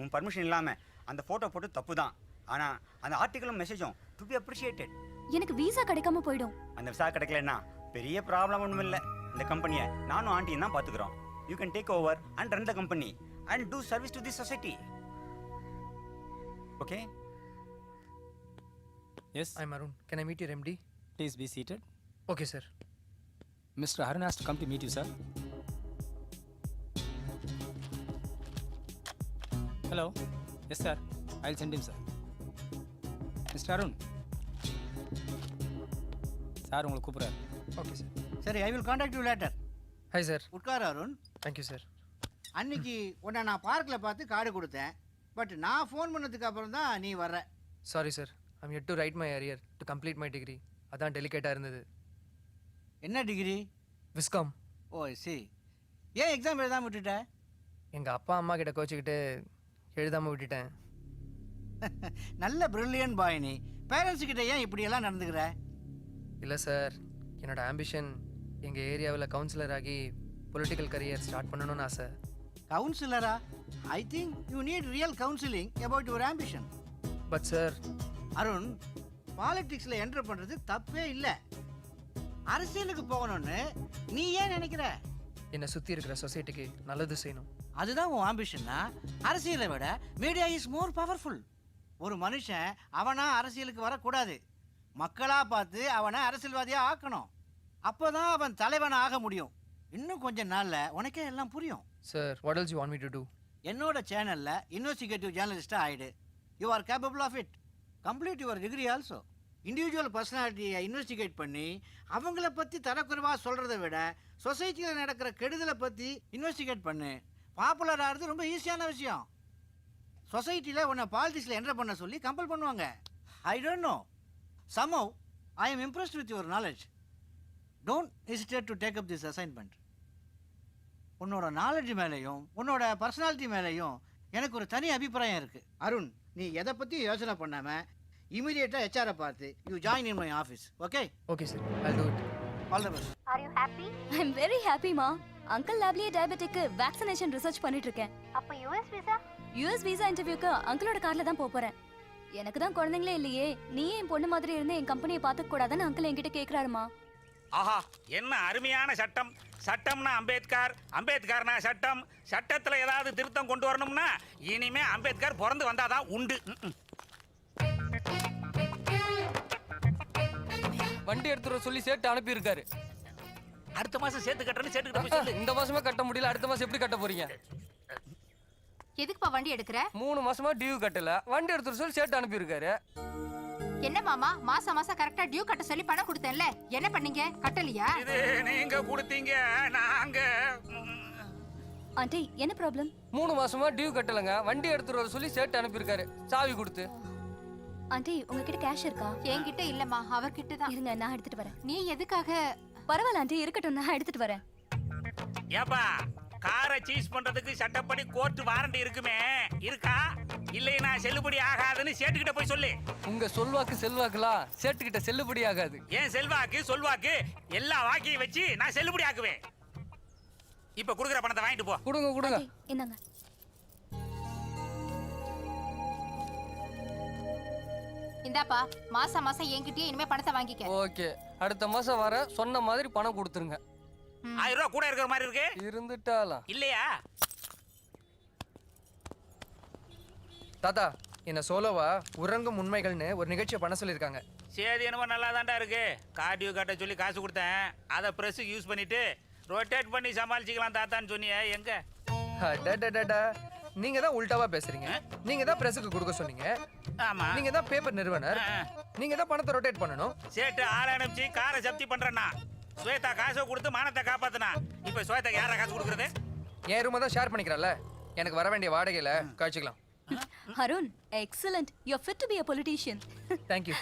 உன் பர்மிஷன் இல்லாமல் அந்த ஃபோட்டோ போட்டு தப்பு தான். ஆனால் அந்த ஆர்டிக்கலும் மெசேஜும் டு பி அப்ரிஷியேட்டட். எனக்கு வீசா கிடைக்காம போயிடும். அந்த விசா கிடைக்கலன்னா பெரிய ப்ராப்ளம் ஒன்றும் இல்லை. இந்த கம்பெனியை நானும் ஆண்டியும் தான் பார்த்துக்கிறோம். You can take over and run the company and do service to the society. Okay? Yes. I'm Arun. Can I meet your MD? Please be seated. Okay, sir. Mr. Arun has to come to meet you, sir. Hello. Yes, sir. I'll send him, sir. Mr. Arun. Sir உங்களை கூப்பிட்றாரு. Okay sir. சரி, I will contact you later. Hi sir. உட்கார் Arun. Thank you sir. அன்னைக்கு உன்னை நான் பார்க்கில் பார்த்து card கொடுத்தேன். பட் நான் ஃபோன் பண்ணதுக்கு அப்புறம் தான் நீ வர்ற. Sorry sir. I'm yet to write my arrear to complete my degree. அதான் டெலிகேட்டாக இருந்தது. என்ன டிகிரி? விஸ்காம். ஓ சரி. ஏன் எக்ஸாம் எழுதாமல் விட்டுட்ட? எங்கள் அப்பா அம்மா கிட்ட கோச்சிக்கிட்டு எழுதாமல் விட்டுட்டேன். நல்ல பிரில்லியன் பாய் நீ. பேரண்ட்ஸ் கிட்ட ஏன் இப்படியெல்லாம் நடந்துக்கிற? இல்லை சார், என்னோட ஆம்பிஷன் எங்கள் ஏரியாவில் கவுன்சிலர் ஆகி பொலிட்டிக்கல் கரியர் ஸ்டார்ட் பண்ணணும்னு ஆசை. கவுன்சிலரா? I think you need real counselling about your ambition. But sir, Arun, பாலிடிக்ஸில் என்டர் பண்ணுறது தப்பே இல்லை. அரசியலுக்கு போகணும்னு நீ ஏன் நினைக்கிற? என்னை சுற்றி இருக்கிற சொசைட்டிக்கு நல்லது செய்யணும். அதுதான் உன் ஆம்பிஷன்னா? அரசியலை விட மீடியா இஸ் மோர் பவர்ஃபுல். ஒரு மனுஷன் அவனா அரசியலுக்கு வரக்கூடாது. மக்களாக பார்த்து அவனை அரசியல்வாதியாக ஆக்கணும். அப்போ தான் அவன் தலைவனை ஆக முடியும். இன்னும் கொஞ்ச நாளில் உனக்கே எல்லாம் புரியும். Sir, what else you want me to do? என்னோட சேனலில் இன்வெஸ்டிகேட்டிவ் ஜேர்னலிஸ்ட்டாக ஆயிடு. You are capable of it. Complete your degree also. Individual பர்சனாலிட்டியை இன்வெஸ்டிகேட் பண்ணி அவங்கள பற்றி தரக்குறைவாக சொல்கிறத விட சொசைட்டியில் நடக்கிற கெடுதலை பற்றி இன்வெஸ்டிகேட் பண்ணு. பாப்புலர் ஆகிறது ரொம்ப ஈஸியான விஷயம். சொசைட்டியில் உன்னை பாலிடிக்ஸில் என்டர் பண்ண சொல்லி கம்பல் பண்ணுவாங்க. I don't know, somehow I am impressed with your knowledge. Don't hesitate to take up this assignment. உன்னோட நாலேஜ் மேலேயும் உன்னோட பர்சனாலிட்டி மேலேயும் எனக்கு ஒரு தனி அபிப்பிராயம் இருக்குது. அருண், நீ எதை பற்றியும் யோசனை பண்ணாமல் இமீடியட்டாக ஹெச்ஆரை பார்த்து you join in my office. Okay? Okay sir, I'll do it. All the best. Are you happy? I'm very happy மா. அங்கிள் லேப்லயே டயபெட்டிக்கு வேக்சினேஷன் ரிசர்ச் பண்ணிட்டு இருக்கேன். அப்ப யுஎஸ் விசா? யுஎஸ் வீசா இன்டர்வியூக்கு அங்கிளோட கார்ல தான் போறேன். எனக்கு தான் குழந்தைங்களே இல்லையே, நீ என் பொண்ணு மாதிரி இருந்து என் கம்பெனியை பார்த்துக்க கூடாதுன்னு அங்கிள் என்கிட்ட கேட்குறாருமா. ஆஹா, என்ன அருமையான சட்டம். சட்டம்னா அம்பேத்கர், அம்பேத்கர்னா சட்டம். சட்டத்துல ஏதாவது திருத்தம் கொண்டு வரணும்னா இனிமே அம்பேத்கர் பிறந்து வந்தாதான் உண்டு. வண்டி எடுத்துற சொல்லி சேர்த்து அனுப்பி இருக்காரு. அடுத்த மாசம் சேர்த்து கட்டணும். சேர்த்து இந்த மாசமே கட்ட முடியல, அடுத்த மாசம் எப்படி கட்ட போறீங்க? எதுக்குப்பா வண்டி எடுக்கிற? 3 மாசமா டியூ கட்டல, வண்டி எடுத்துட்டு சொல்லி சேட்டு அனுப்பியிருக்காரு. என்ன மாமா, மாசம் மாசம் கரெக்டா டியூ கட்ட சொல்லி பணம் கொடுத்தேன்ல, என்ன பண்ணீங்க? கட்டலையா? இது நீங்க கொடுத்தீங்க, நாங்க ஆண்டி என்ன ப்ராப்ளம்? 3 மாசமா டியூ கட்டலங்க, வண்டி எடுத்துட்டு வர சொல்லி சேட்டு அனுப்பியிருக்காரு சாவி கொடுத்து. ஆண்டி உங்ககிட்ட கேஷ் இருக்கா? என்கிட்ட இல்லம்மா, அவர்கிட்ட தான். இருங்க நான் எடுத்துட்டு வரேன். நீ எதுக்காக? பரவாயில்ல ஆண்டி, இருக்கட்டும், நான் எடுத்துட்டு வரேன். ஏப்பா காரை சீஸ் பண்றதுக்கு சட்டப்படி கோர்ட் வாரண்டி இருக்குமே, இருக்கா? இல்லைனா செல்லுபடி ஆகாதுன்னு சேட்டுக்கிட்ட போய் சொல்லு. உங்க சொல்வாக்கு செல்வாக்குலாம் சேட்டுக்கிட்ட செல்லுபடி ஆகாது. ஏன் செல்வாக்கு சொல்வாக்கு எல்லா வாக்கியும் வச்சு நான் செல்லுபடி ஆக்குவேன். இப்ப குடுக்குற பணத்தை வாங்கிட்டு போ. கொடுங்க கொடுங்க. இந்தாங்க. இந்தாப்பா, மாசம் மாசம் என்கிட்டயே இனிமே பணத்தை வாங்கிக்க. ஓகே, அடுத்த மாசம் வர சொன்ன மாதிரி பணம் கொடுத்துருங்க. 1000 ரூபாய் கூட இருக்கிற மாதிரி இருக்கு. இருந்துட்டாலாம் இல்லையா? தாத்தா, என்ன சோலோவா உறங்கும் உண்மைகள்னு ஒரு நிகழ்ச்சியை பண்ண சொல்லியிருக்காங்க. சேதி என்னமோ நல்லா தாண்டா இருக்கு. கார்டியோ கட்ட சொல்லி காசு கொடுத்தேன், அதை ப்ரெஸ்ஸுக்கு யூஸ் பண்ணிட்டு ரொட்டேட் பண்ணி சமாளிச்சுக்கலாம் தாத்தான்னு சொன்னியே, எங்க? அடடடடா, நீங்க தான் உல்டாவா பேசுறீங்க. நீங்க தான் பிரஸுக்கு கொடுக்க சொன்னீங்க. ஆமா. நீங்க தான் பேப்பர் நிறுவனர். நீங்க தான் பணத்தை ரொட்டேட் பண்ணணும். சேட்டு ஆளை அனுப்பிச்சு காரை ஜப்தி பண்றேன்னா, ஸ்வேதா காசை கொடுத்து மானத்தை காப்பாத்துனா, இப்ப ஸ்வேதா யாரா காசு கொடுக்கறது? என் ரூமை தான் ஷேர் பண்ணிக்கிறல்ல, எனக்கு வர வேண்டிய வாடகையில கழிச்சுக்கலாம். Arun, excellent, you are fit to be a politician. Thank you.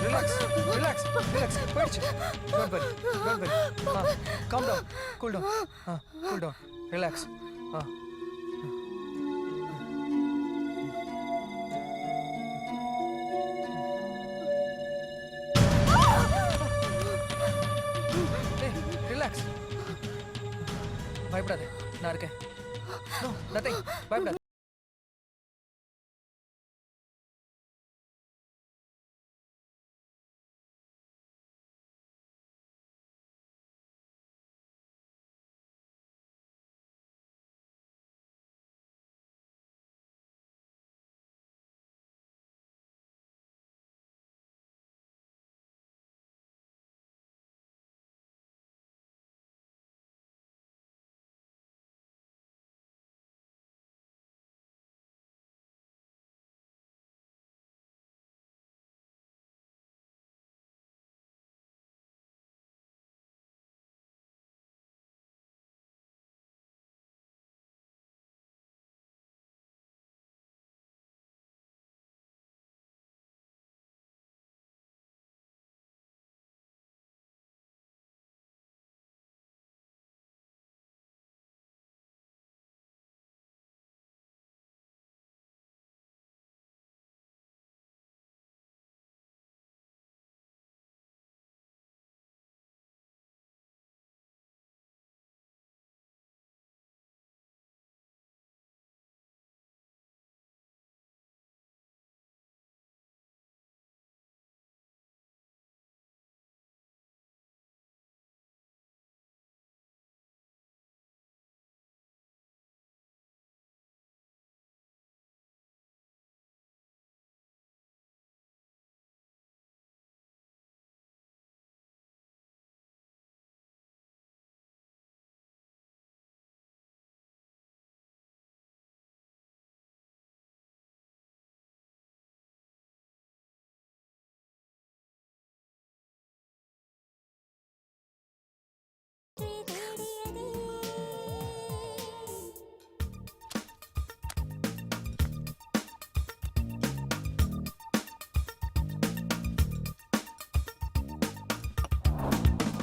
Relax, relax, relax. போயிடுச்சு. Don't worry, don't worry. Calm down, cool down. Cool down, relax. Hey, relax. பயப்படாத, நான் இருக்கேன். No, nothing. பயப்படாத.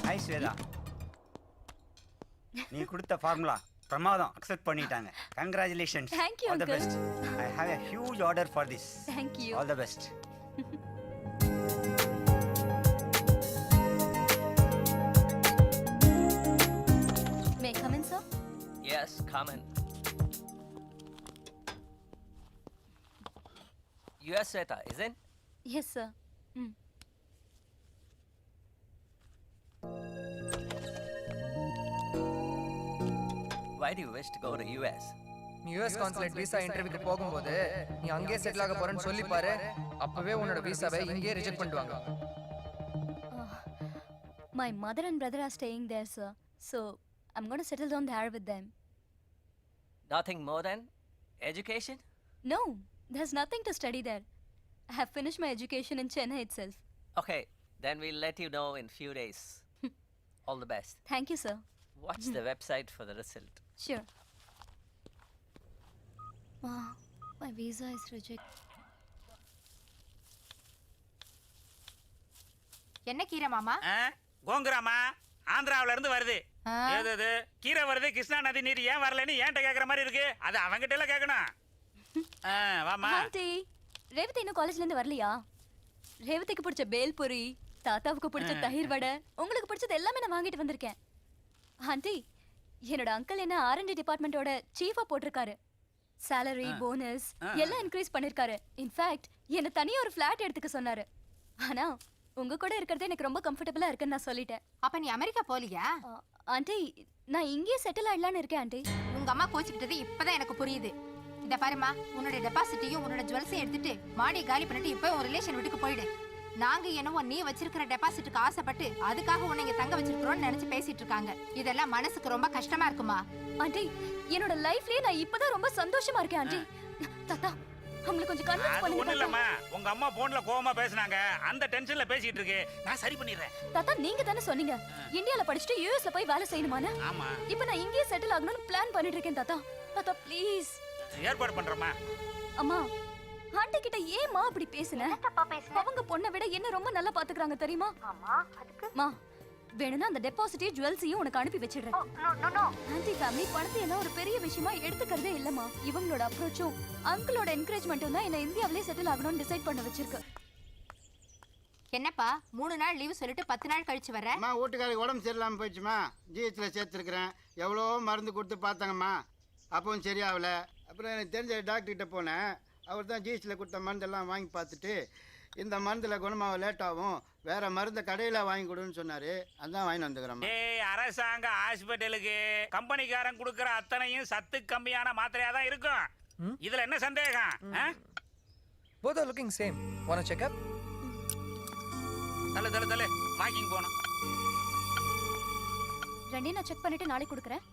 ஹாய் ஸ்வேதா, நீ கொடுத்த ஃபார்முலா பிரமாதம், அக்செப்ட் பண்ணிட்டாங்க. Congratulations. Thank you, all the uncle. Best. I have a huge order for this. Thank you. All the best. May I come in, sir? Yes, come in. You are Sweta, isn't? Yes sir. ம். Why do you wish to go to US? நீ US consulate visa இன்டர்வியூக்கு போகும்போது நீ அங்கேயே settle ஆக போறேன்னு சொல்லி பாரு, அப்பவே உன்னோட விசாவை இங்கேயே ரிஜெக்ட் பண்ணிடுவாங்க. My mother and brother are staying there, sir. So I'm going to settle down there with them. Nothing more than education? No, there's nothing to study there. I have finished my education in Chennai itself. Okay, then we'll let you know in few days. All the best. Thank you, sir. Watch the website for the result. Sure. Ma, my visa is rejected. என்ன கீரை மாமா? கோங்குராமா, ஆந்திராவுல இருந்து வருது. ஆ. ஏது கீரை வருது, கிருஷ்ணா நதி நீர் ஏன் வரலன்னு ஏன்ட்ட கேக்குற மாதிரி இருக்கு. அது அவங்கிட்ட எல்லாம் கேட்கணும். வாமா. ஆண்டி, ரேவதி இன்னும் காலேஜ்ல இருந்து வரலையா? ரேவதிக்கு பிடிச்ச பேல்பூரி, தாத்தாவுக்கு பிடிச்ச தயிர் வடை, உங்களுக்கு பிடிச்சது எல்லாமே நான் வாங்கிட்டு வந்திருக்கேன். ஆண்டி, என்னோட அங்கிள் என்ன R&D டிபார்ட்மெண்டோட சீஃபா போட்டிருக்காரு. salary, போனஸ் எல்லாம் இன்க்ரீஸ் பண்ணிருக்காரு. இன்ஃபேக்ட் என்ன தனியா ஒரு ஃபிளாட் எடுத்துக்க சொன்னாரு. ஆனா உங்க கூட இருக்கிறது எனக்கு ரொம்ப கம்ஃபர்டபுளா இருக்குன்னு நான் சொல்லிட்டேன். அப்ப நீ அமெரிக்கா போலியா? ஆண்டி, நான் இங்கேயே செட்டில் ஆயிடலான்னு இருக்கேன் ஆண்டி. உங்க அம்மா கோச்சிக்கிட்டது இப்பதான் எனக்கு புரியுது. இத பாருமா, உன்னோட டெபாசிட்டையும் உன்னோட ஜுவல்ஸையும் எடுத்துட்டு மாடியை காலி பண்ணிட்டு இப்போ உன் ரிலேஷன் வீட்டுக்கு போயிடு. நாங்க என்னவோ நீ வச்சிருக்கிற டெபாசிட்டுக்கு ஆசைப்பட்டு அதுக்காக உன்னை இங்க தங்க வச்சிருக்கிறோம்னு நினைச்சு பேசிட்டு இருக்காங்க. இதெல்லாம் மனசுக்கு ரொம்ப கஷ்டமா இருக்குமா? ஆண்டி, என்னோட லைஃப்லயே நான் இப்பதான் ரொம்ப சந்தோஷமா இருக்கேன் ஆண்டி. தாத்தா, அவங்களுக்கு கொஞ்சம் கன்வின்ஸ் அது பண்ணுங்க. ஒண்ணு இல்லம்மா, உங்க அம்மா போன்ல கோவமா பேசுனாங்க. அந்த டென்ஷன்ல பேசிட்டு இருக்கு. நான் சரி பண்ணிடுறேன். தாத்தா, நீங்க தானே சொன்னீங்க இந்தியால படிச்சுட்டு யுஎஸ்ல போய் வேலை செய்யணுமான்னு. ஆமா. இப்போ நான் இங்கேயே செட்டில் ஆகணும்னு பிளான் பண்ணிட்டு இருக்கேன் தாத்தா. தாத்தா ப்ளீஸ். ஏற்பாடு பண்றேம்மா. அம்மா, ஆண்டி கிட்ட ஏமா அப்படி பேசுன? அவங்க பொண்ணை விட என்ன ரொம்ப நல்லா பாத்துக்கறாங்க தெரியுமா? ஆமா, அதுக்கு மா, வேணும்னா அந்த டெபாசிட்டையும் ஜுவல்ஸையும் உனக்கு அனுப்பி வச்சிடுறேன். ஆண்டி ஃபேமிலி பணத்தை எல்லாம் ஒரு பெரிய விஷயமா எடுத்துக்கிறதே இல்லம்மா. இவங்களோட அப்ரோச்சும் அங்கிளோட என்கரேஜ்மெண்ட்டும் தான் என்ன இந்தியாவிலே செட்டில் ஆகணும்னு டிசைட் பண்ண வச்சிருக்கு. என்னப்பா 3 நாள் லீவு சொல்லிட்டு 10 நாள் கழிச்சு வர? அம்மா வீட்டுக்காரி உடம்பு சரியில்லாமல் போயிடுச்சுமா, ஜிஹெச்சில் சேர்த்துருக்குறேன். எவ்வளோ மருந்து கொடுத்து பார்த்தாங்கம்மா, அப்பவும் சரியாகல. அப்புறம் எனக்கு தெரிஞ்ச டாக்டர்கிட்ட போனேன். அவர் தான் ஜிஹெச்சில் கொடுத்த மருந்தெல்லாம் வாங்கி பார்த்துட்டு இந்த மருந்தில் குணமாக லேட் ஆகும், வேற மருந்தை கடையில் வாங்கி கொடுன்னு சொன்னார். அதான் வாங்கி வந்துக்கிறோம். அரசாங்க ஹாஸ்பிட்டலுக்கு கம்பெனிக்காரன் கொடுக்கற அத்தனையும் சத்து கம்மியான மாத்திரையா தான் இருக்கும். இதுல என்ன சந்தேகம்? Both are looking same. Wanna check up? தல வாக்கிங் போணும். ரெண்டையும் நான் செக் பண்ணிட்டு நாளைக்கு கொடுக்குறேன்.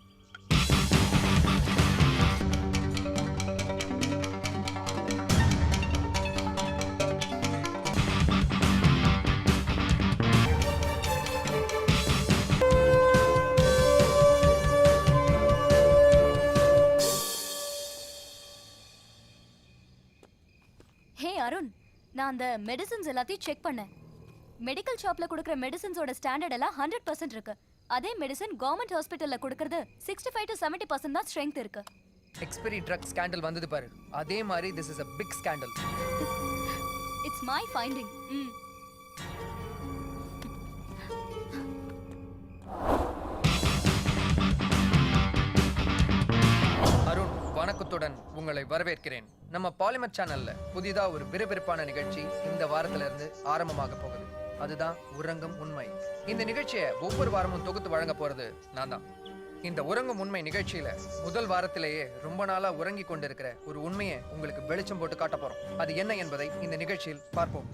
ஹே அருண், நான் அந்த மெடிசன்ஸ் எல்லாத்தையும் செக் பண்ணேன். மெடிக்கல் ஷாப்ல கொடுக்குற மெடிசன்ஸோட ஸ்டாண்டர்ட் எல்லாம் 100% இருக்கு. அதே மெடிசன் கவர்மெண்ட் ஹாஸ்பிட்டல்ல கொடுக்கறது 65 to 70% தான் ஸ்ட்ரெngth இருக்கு. எக்ஸ்பைரி ட்ரக் ஸ்கேண்டல் வந்தது பாரு, அதே மாதிரி this is a big scandal. It's my finding. Arun, வணக்கத்துடன் உங்களை வரவேற்கிறேன். நம்ம பாலிமர் சேனல்ல புதிதா ஒரு விறுவிறுப்பான நிகழ்ச்சி இந்த வாரத்துல இருந்து ஆரம்பமாக போகுது. அதுதான் உறங்கும் உண்மை. இந்த நிகழ்ச்சியை ஒவ்வொரு வாரமும் தொகுத்து வழங்க போறது நான் தான். இந்த உறங்கும் உண்மை நிகழ்ச்சியில முதல் வாரத்திலேயே ரொம்ப நாளா உறங்கி கொண்டிருக்கிற ஒரு உண்மையை உங்களுக்கு வெளிச்சம் போட்டு காட்ட போறோம். அது என்ன என்பதை இந்த நிகழ்ச்சியில் பார்ப்போம்.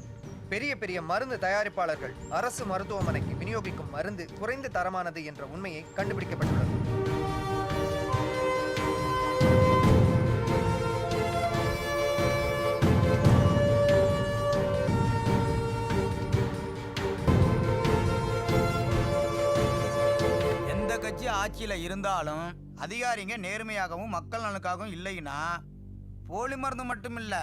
பெரிய பெரிய மருந்து தயாரிப்பாளர்கள் அரசு மருத்துவமனைக்கு விநியோகிக்கும் மருந்து குறைந்த தரமானது என்ற உண்மையை கண்டுபிடிக்கப்பட்டுள்ளது. ஆட்சியில இருந்தாலும் அதிகாரிங்க நேர்மையாகவும் மக்கள் நலனுக்காகவும் இல்லைன்னா போலி மருந்து மட்டும் இல்ல,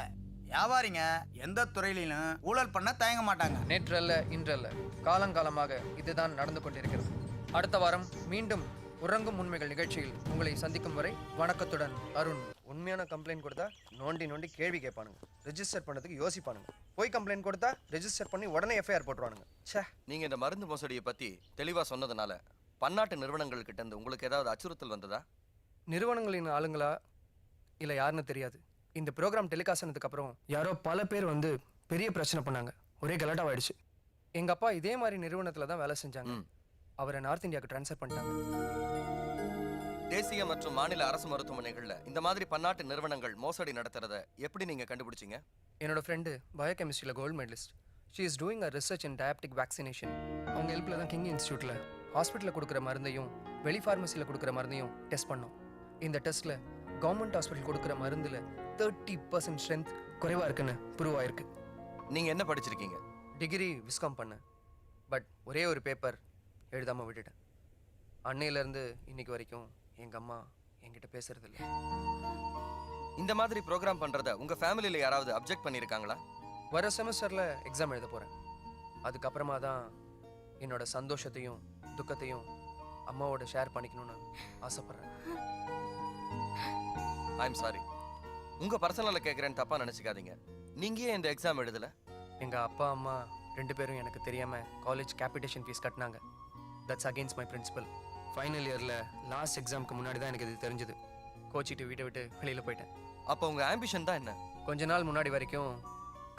வியாபாரிங்க எந்த துறையிலும் ஊழல் பண்ண தயங்க மாட்டாங்க. நேற்றல்ல இன்றல்ல, காலங்காலமாக இதுதான் நடந்து கொண்டிருக்கிறது. அடுத்த வாரம் மீண்டும் உறங்கும் உண்மைகள் நிகழ்ச்சியில் உங்களை சந்திக்கும் வரை வணக்கத்துடன் அருண். உண்மையான கம்ப்ளைண்ட் கொடுத்தா நோண்டி கேள்வி கேட்பானுங்க, ரெஜிஸ்டர் பண்ணதுக்கு யோசிப்பானுங்க. போய் கம்ப்ளைண்ட் கொடுத்தா ரெஜிஸ்டர் பண்ணி உடனே எஃப்ஐஆர் போட்டுருவானுங்க. ச்சே, நீங்க இந்த மருந்து மோசடியை பத்தி தெளிவா சொன்னதுனால பன்னாட்டு நிறுவனங்கள் கிட்ட இருந்து உங்களுக்கு ஏதாவது அச்சுறுத்தல் வந்ததா? நிறுவனங்களின் ஆளுங்களா இல்லை யாருன்னு தெரியாது. இந்த ப்ரோக்ராம் டெலிகாஸ்ட் ஆனதுக்கு அப்புறம் யாரோ பல பேர் வந்து பெரிய பிரச்சனை பண்ணாங்க, ஒரே கலாட்டாவாயிடுச்சு. எங்கள் அப்பா இதே மாதிரி நிறுவனத்தில் தான் வேலை செஞ்சாங்க. அவரை நார்த் இந்தியாவுக்கு ட்ரான்ஸ்ஃபர் பண்ணிட்டாங்க. தேசிய மற்றும் மாநில அரசு மருத்துவமனைகள்ல இந்த மாதிரி பன்னாட்டு நிறுவனங்கள் மோசடி நடத்துறத எப்படி நீங்க கண்டுபிடிச்சீங்க? என்னோட ஃப்ரெண்டு பயோகெமிஸ்ட்ரியில் gold medalist. She is doing a research in diabetic vaccination. அவங்க ஹெல்ப்பில் தான் கிங் இன்ஸ்டியூட்டில் ஹாஸ்பிட்டலில் கொடுக்குற மருந்தையும் வெளி ஃபார்மசியில் கொடுக்குற மருந்தையும் டெஸ்ட் பண்ணோம். இந்த டெஸ்ட்டில் கவர்மெண்ட் ஹாஸ்பிட்டல் கொடுக்குற மருந்தில் 30% ஸ்ட்ரென்த் குறைவாக இருக்குன்னு ப்ரூவ் ஆயிருக்கு. நீங்க என்ன படிச்சிருக்கீங்க? டிகிரி விஸ்காம் பண்ணேன். பட் ஒரே ஒரு பேப்பர் எழுதாமல் விட்டுட்டேன். அன்னையிலேருந்து இன்னைக்கு வரைக்கும் எங்கள் அம்மா என்கிட்ட பேசுறதில்ல. இந்த மாதிரி ப்ரோக்ராம் பண்றத உங்க ஃபேமிலியில யாராவது அப்ஜெக்ட் பண்ணியிருக்காங்களா? வர செமஸ்டரில் எக்ஸாம் எழுத போகிறேன். அதுக்கப்புறமா தான் என்னோட சந்தோஷத்தையும் துக்கத்தையும் அம்மாவோட ஷேர் பண்ணிக்கணும்னு ஆசைப்பட்றேன். I'm sorry. உங்க பர்சனலை கேட்குறேன்னு தப்பா நினைச்சுக்காதீங்க. நீங்க ஏன் இந்த எக்ஸாம் எழுதல? எங்கள் அப்பா அம்மா 2 பேரும் எனக்கு தெரியாமல் காலேஜ் கேபிடேஷன் ஃபீஸ் கட்டினாங்க. That's against my principle. Final இயரில் லாஸ்ட் எக்ஸாமுக்கு முன்னாடி தான் எனக்கு இது தெரிஞ்சது. கோச்சிட்டு வீட்டை விட்டு வெளியில் போயிட்டேன். அப்போ உங்க ஆம்பிஷன் தான் என்ன? கொஞ்ச நாள் முன்னாடி வரைக்கும்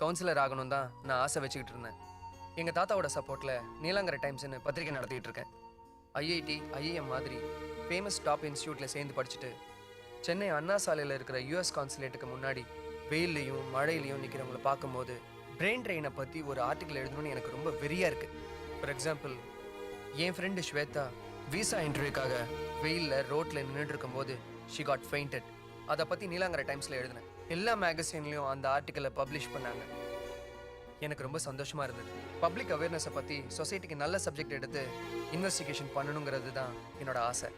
கவுன்சிலர் ஆகணும் தான் நான் ஆசை வச்சுக்கிட்டு இருந்தேன். எங்கள் தாத்தாவோட சப்போர்ட்டில் நீலாங்கரை டைம்ஸ்னு பத்திரிக்கை நடத்திட்டு இருக்கேன். ஐஐடி ஐஐஎம் மாதிரி ஃபேமஸ் டாப் இன்ஸ்டியூட்டில் சேர்ந்து படிச்சுட்டு சென்னை அண்ணா சாலையில் இருக்கிற யூஎஸ் கான்சுலேட்டுக்கு முன்னாடி வெயில்லையும் மழையிலையும் நிற்கிறவங்களை பார்க்கும்போது பிரெயின் ட்ரெயினை பற்றி ஒரு ஆர்டிக்கல் எழுதணும்னு எனக்கு ரொம்ப வெறியாக இருக்குது. ஃபார் எக்ஸாம்பிள், என் ஃப்ரெண்டு ஸ்வேதா விசா இன்டர்வியூக்காக வெயிலில் ரோட்டில் நின்றுட்டு இருக்கும்போது ஷி காட் ஃபெயிண்டட். அதை பற்றி நீலாங்கரை டைம்ஸில் எழுதினேன். எல்லா மேகசின்லேயும் அந்த ஆர்டிக்கலை பப்ளிஷ் பண்ணாங்க. எனக்கு ரொம்ப சந்தோஷமாக இருந்தது. பப்ளிக் அவேர்னஸை பற்றி சொசைட்டிக்கு நல்ல சப்ஜெக்ட் எடுத்து இன்வெஸ்டிகேஷன் பண்ணணுங்கிறது தான் என்னோட ஆசை.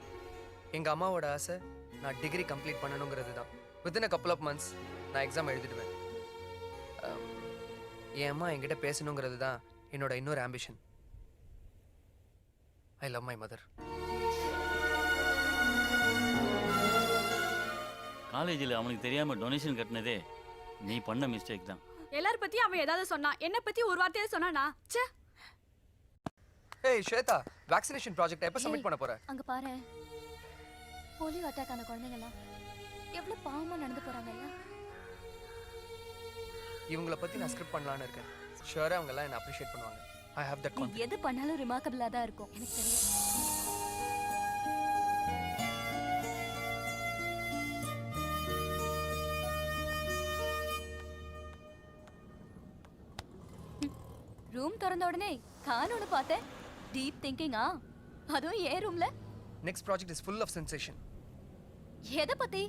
எங்கள் அம்மாவோட ஆசை நான் டிகிரி கம்ப்ளீட் பண்ணணுங்கிறது தான். Within a couple of months நான் எக்ஸாம் எழுதிடுவேன். என் அம்மா என்கிட்ட பேசணுங்கிறது தான் என்னோட இன்னொரு ambition. I love my mother. காலேஜில் அவனுக்கு தெரியாம டொனேஷன் கட்டினதே நீ பண்ண மிஸ்டேக் தான். எல்லார் பத்தி அவன் ஏதாவது சொன்னான், என்ன பத்தி ஒரு வார்த்தையாவது சொன்னானா? ச்சே. ஏய் ஸ்வேதா, வேக்சினேஷன் ப்ராஜெக்ட் எப்போ சப்மிட் பண்ண போற? அங்க பாரு, போலியோ அட்டாக் ஆன குழந்தைங்கலாம் எவ்வளவு பாவமா நடந்து போறாங்கல்ல. இவங்கள பத்தி நான் ஸ்கிரிப்ட் பண்ணலாம்னு இருக்கேன். ஷூரா அவங்க எல்லாம் என்ன அப்ரிஷியேட் பண்ணுவாங்க. I have that confidence. எது பண்ணாலும் ரிமார்க்கபிளா தான் இருக்கும், எனக்கு தெரியும். ரூம் திறந்த உடனே காணொன்னு பார்த்தேன். டீப் திங்கிங்கா? அதுவும் ஏன் ரூம்ல? Next project is full of sensation. எதை பத்தி?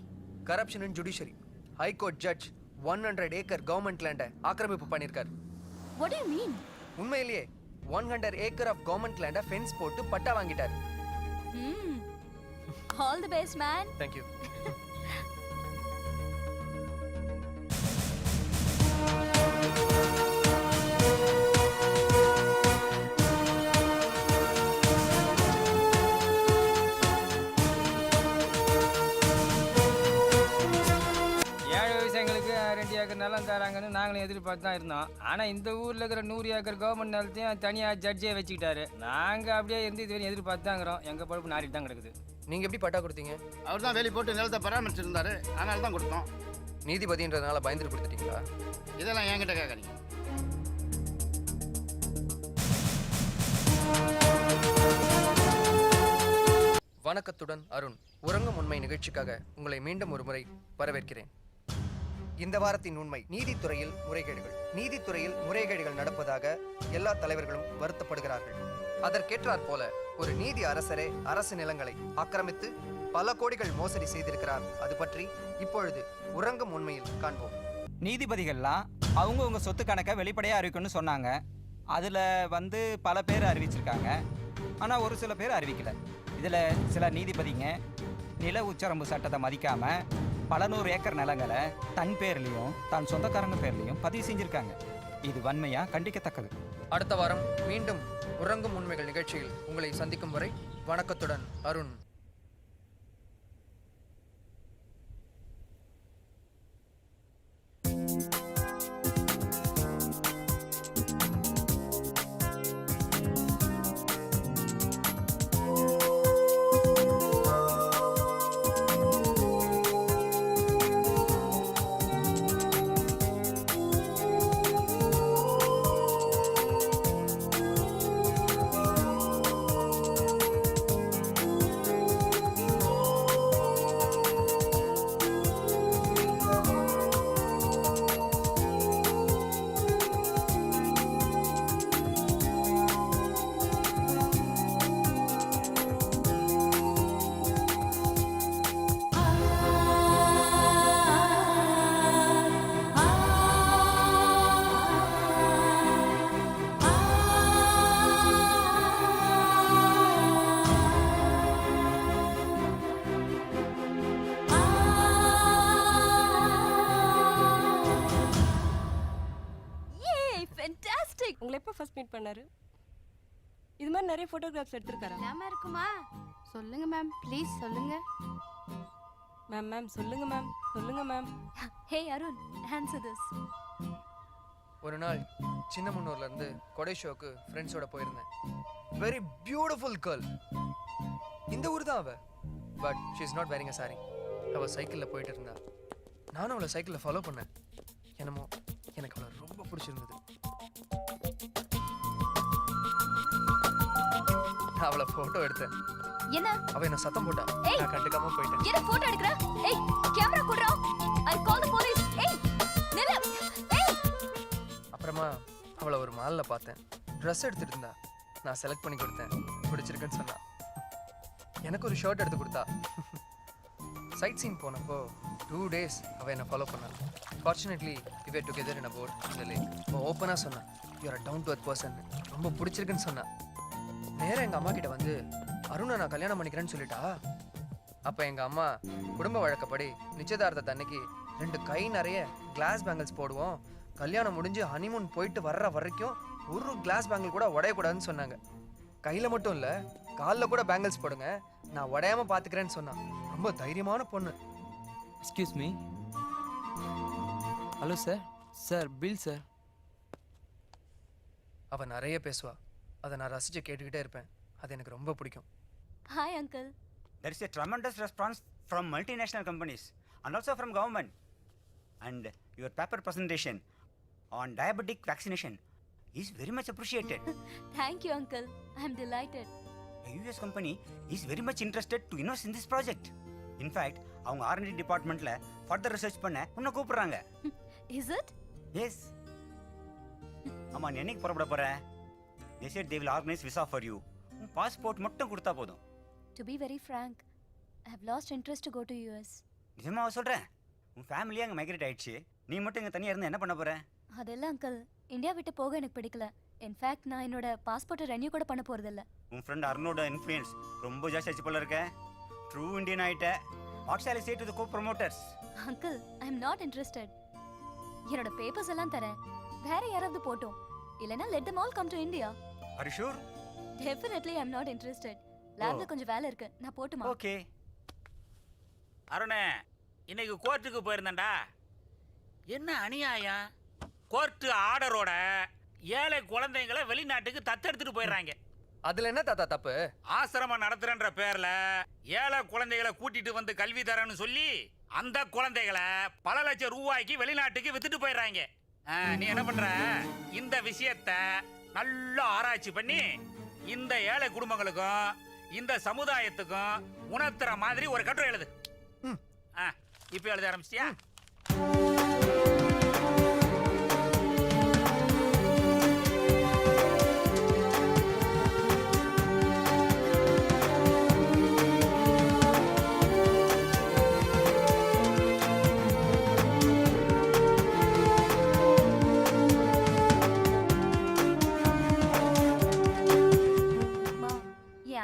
Corruption in judiciary. High court judge 100 acre government லேண்டை ஆக்கிரமிப்பு பண்ணியிருக்காரு. What do you mean? உண்மையிலேயே 100 ஏக்கர் ஆஃப் கவர்மெண்ட் லேண்டை ஃபென்ஸ் போட்டு பட்டா வாங்கிட்டாரு. All the best, man. Thank you. ஏழை விவசாயிகளுக்கு 2 ஏக்கர் நிலம் தராங்கன்னு நாங்களும் எதிர்பார்த்து தான் இருந்தோம். ஆனால் இந்த ஊரில் இருக்கிற 100 ஏக்கர் கவர்மெண்ட் நிலத்தையும் தனியாக ஜட்ஜே வச்சுக்கிட்டாரு. நாங்கள் அப்படியே இருந்து இதுவரையும் எதிர்பார்த்து தாங்கிறோம். எங்கள் பொறுப்பு நாரிட்டு தான் கிடக்குது. நீங்க எப்படி பட்டா கொடுத்தீங்க? அவர் தான் வேலி போட்டு நிலத்தை பராமரிச்சிருந்தாரு, அதனால தான் கொடுத்தோம். நீதிபதின்றதுனால பயந்துட்டு கொடுத்துட்டீங்களா? இதெல்லாம் என்கிட்ட கேட்காதீங்க. வணக்கத்துடன் அருண். உறங்கும் உண்மை நிகழ்ச்சிக்காக உங்களை மீண்டும் ஒரு முறை வரவேற்கிறேன். இந்த வாரத்தின் உண்மை, நீதித்துறையில் முறைகேடுகள். நீதித்துறையில் முறைகேடுகள் நடப்பதாக எல்லா தலைவர்களும் வருத்தப்படுகிறார்கள். அதற்கேற்றாற் போல ஒரு நீதி அரசரே அரசு நிலங்களை ஆக்கிரமித்து பல கோடிகள் மோசடி செய்திருக்கிறார். அது பற்றி இப்பொழுது உறங்கும் உண்மையில் காண்போம். நீதிபதிகள்லாம் அவங்கவுங்க சொத்து கணக்கை வெளிப்படையாக அறிவிக்கணும்னு சொன்னாங்க. அதில் பல பேர் அறிவிச்சிருக்காங்க, ஆனால் ஒரு சில பேர் அறிவிக்கலை. இதில் சில நீதிபதிங்க நில உச்சரம்பு சட்டத்தை மதிக்காமல் பல 100 ஏக்கர் நிலங்களை தன் பேர்லேயும் தான் சொந்தக்காரங்க பேர்லேயும் பதிவு செஞ்சுருக்காங்க. இது வன்மையாக கண்டிக்கத்தக்கது. அடுத்த வாரம் மீண்டும் உறங்கும் உண்மைகள் நிகழ்ச்சியில் உங்களை சந்திக்கும் வரை வணக்கத்துடன் அருண். மாதிரி நிறைய ஃபோட்டோகிராஃப்ஸ் எடுத்திருக்காரா? இல்லாம இருக்குமா? சொல்லுங்க மேம், ப்ளீஸ் சொல்லுங்க. மேம் சொல்லுங்க மேம், சொல்லுங்க ma'am. Hey Arun, answer this. ஒரு நாள் சின்ன முன்னூர்ல இருந்து கொடை ஷோக்கு ஃப்ரெண்ட்ஸோட போயிருந்தேன். Very beautiful girl. இந்த ஊர் தான் அவ. But she is not wearing a sari. அவ சைக்கிளில் போயிட்டு இருந்தா. நானும் அவளை சைக்கிளில் ஃபாலோ பண்ணேன். என்னமோ எனக்கு அவளை ரொம்ப பிடிச்சிருந்தது. நான் அவளை ஃபோட்டோ எடுத்தேன். என்ன? அவ என்ன சத்தம் போட்டா. ஏய், நான் கண்டுக்காம போயிட்டேன். என்ன ஃபோட்டோ எடுக்கற? ஏய், கேமரா குடுறா. ஐ கால் தி போலீஸ். ஏய், நில்லு. ஏய். அப்புறமா அவளை ஒரு மால்ல பார்த்தேன். ட்ரெஸ் எடுத்துட்டு இருந்தா. நான் செலக்ட் பண்ணி கொடுத்தேன். பிடிச்சிருக்குன்னு சொன்னா. எனக்கு ஒரு ஷர்ட் எடுத்து கொடுத்தா. சைட் சீன் போனப்போ 2 days அவ என்ன ஃபாலோ பண்ணா. Fortunately we were together in a boat in the lake. அவ ஓப்பனா சொன்னா, you are a down to earth person. ரொம்ப பிடிச்சிருக்குன்னு சொன்னா. நேரா எங்க அம்மா கிட்ட வந்து அருணை நான் கல்யாணம் பண்ணிக்கிறேன்னு சொல்லிட்டா. அப்ப எங்க அம்மா குடும்ப வழக்கப்படி நிச்சயதார்த்தத்தை அன்னைக்கு 2 கை நிறைய கிளாஸ் பேங்கிள்ஸ் போடுவோம். கல்யாணம் முடிஞ்சு ஹனிமூன் போயிட்டு வர்ற வரைக்கும் ஒரு கிளாஸ் பேங்கிள் கூட உடையக்கூடாதுன்னு சொன்னாங்க. கையில மட்டும் இல்ல, காலில் கூட பேங்கிள்ஸ் போடுங்க, நான் உடையாம பாத்துக்கிறேன்னு சொன்னா. ரொம்ப தைரியமான பொண்ணு. Excuse me. Hello sir. Sir bill sir. அவ நிறைய பேசுவா. அதை நான் ரசிச்சு கேட்டுக்கிட்டே இருப்பேன். அது எனக்கு ரொம்ப பிடிக்கும். Hi uncle. There is a tremendous response from multinational companies and also from government. And your paper presentation on diabetic vaccination is very much appreciated. Thank you uncle. I am delighted. A US company is very much interested to invest in this project. In fact, அவங்க R&D departmentல further research பண்ண உன்னை கூப்பிடுறாங்க. Is it? Yes. ஆமா, நீ என்னைக்கு புறப்பட போற? They said they will organize visa for you. உன் பாஸ்போர்ட் மட்டும் கொடுத்தா போதும். To be very frank, I have lost interest to go to US. நிஜமாவா சொல்றேன்? உன் ஃபேமிலியே அங்கே மைக்ரேட் ஆயிடுச்சு. நீ மட்டும் இங்கே தனியாக இருந்து என்ன பண்ண போற? அதெல்லாம் அங்கிள், இந்தியா விட்டு போக எனக்கு பிடிக்கல. இன்ஃபேக்ட் நான் என்னோட பாஸ்போர்ட்டை ரெனியூ கூட பண்ண போறதில்ல. உன் ஃப்ரெண்ட் அருணோட இன்ஃப்ளூயன்ஸ் ரொம்ப ஜாஸ்தி ஆச்சு போல இருக்க. ட்ரூ இந்தியன் ஆயிட்ட. What shall I say to the co-promoters? Uncle, I am not interested. என்னோட பேப்பர்ஸ் எல்லாம் தரேன், வேற யாராவது போட்டோம். இல்லைன்னா let them all come to India. Are you sure? Definitely I am not interested. லேப்ல கொஞ்சம் வேலை இருக்கு, நான் போட்டுமா? ஓகே. அருணே, இன்னைக்கு கோர்ட்டுக்கு போயிருந்தேன்டா. என்ன அநியாயம்! கோர்ட்டு ஆர்டரோட ஏழை குழந்தைங்களை வெளிநாட்டுக்கு தத்தெடுத்துட்டு போயிடுறாங்க. அதுல என்ன தாத்தா தப்பு? ஆசிரமம் நடத்துறன்ற பேர்ல ஏழை குழந்தைகளை கூட்டிட்டு வந்து கல்வி தரேன்னு சொல்லி அந்த குழந்தைகளை பல லட்சம் ரூபாய்க்கு வெளிநாட்டுக்கு வித்துட்டு போயிடுறாங்க. நீ என்ன பண்ற? இந்த விஷயத்த நல்லா ஆராய்ச்சி பண்ணி இந்த ஏழை குடும்பங்களுக்கும் இந்த சமுதாயத்துக்கும் உணர்த்துற மாதிரி ஒரு கட்டுரை எழுது. இப்ப எழுத ஆரம்பிச்சிட்டியா?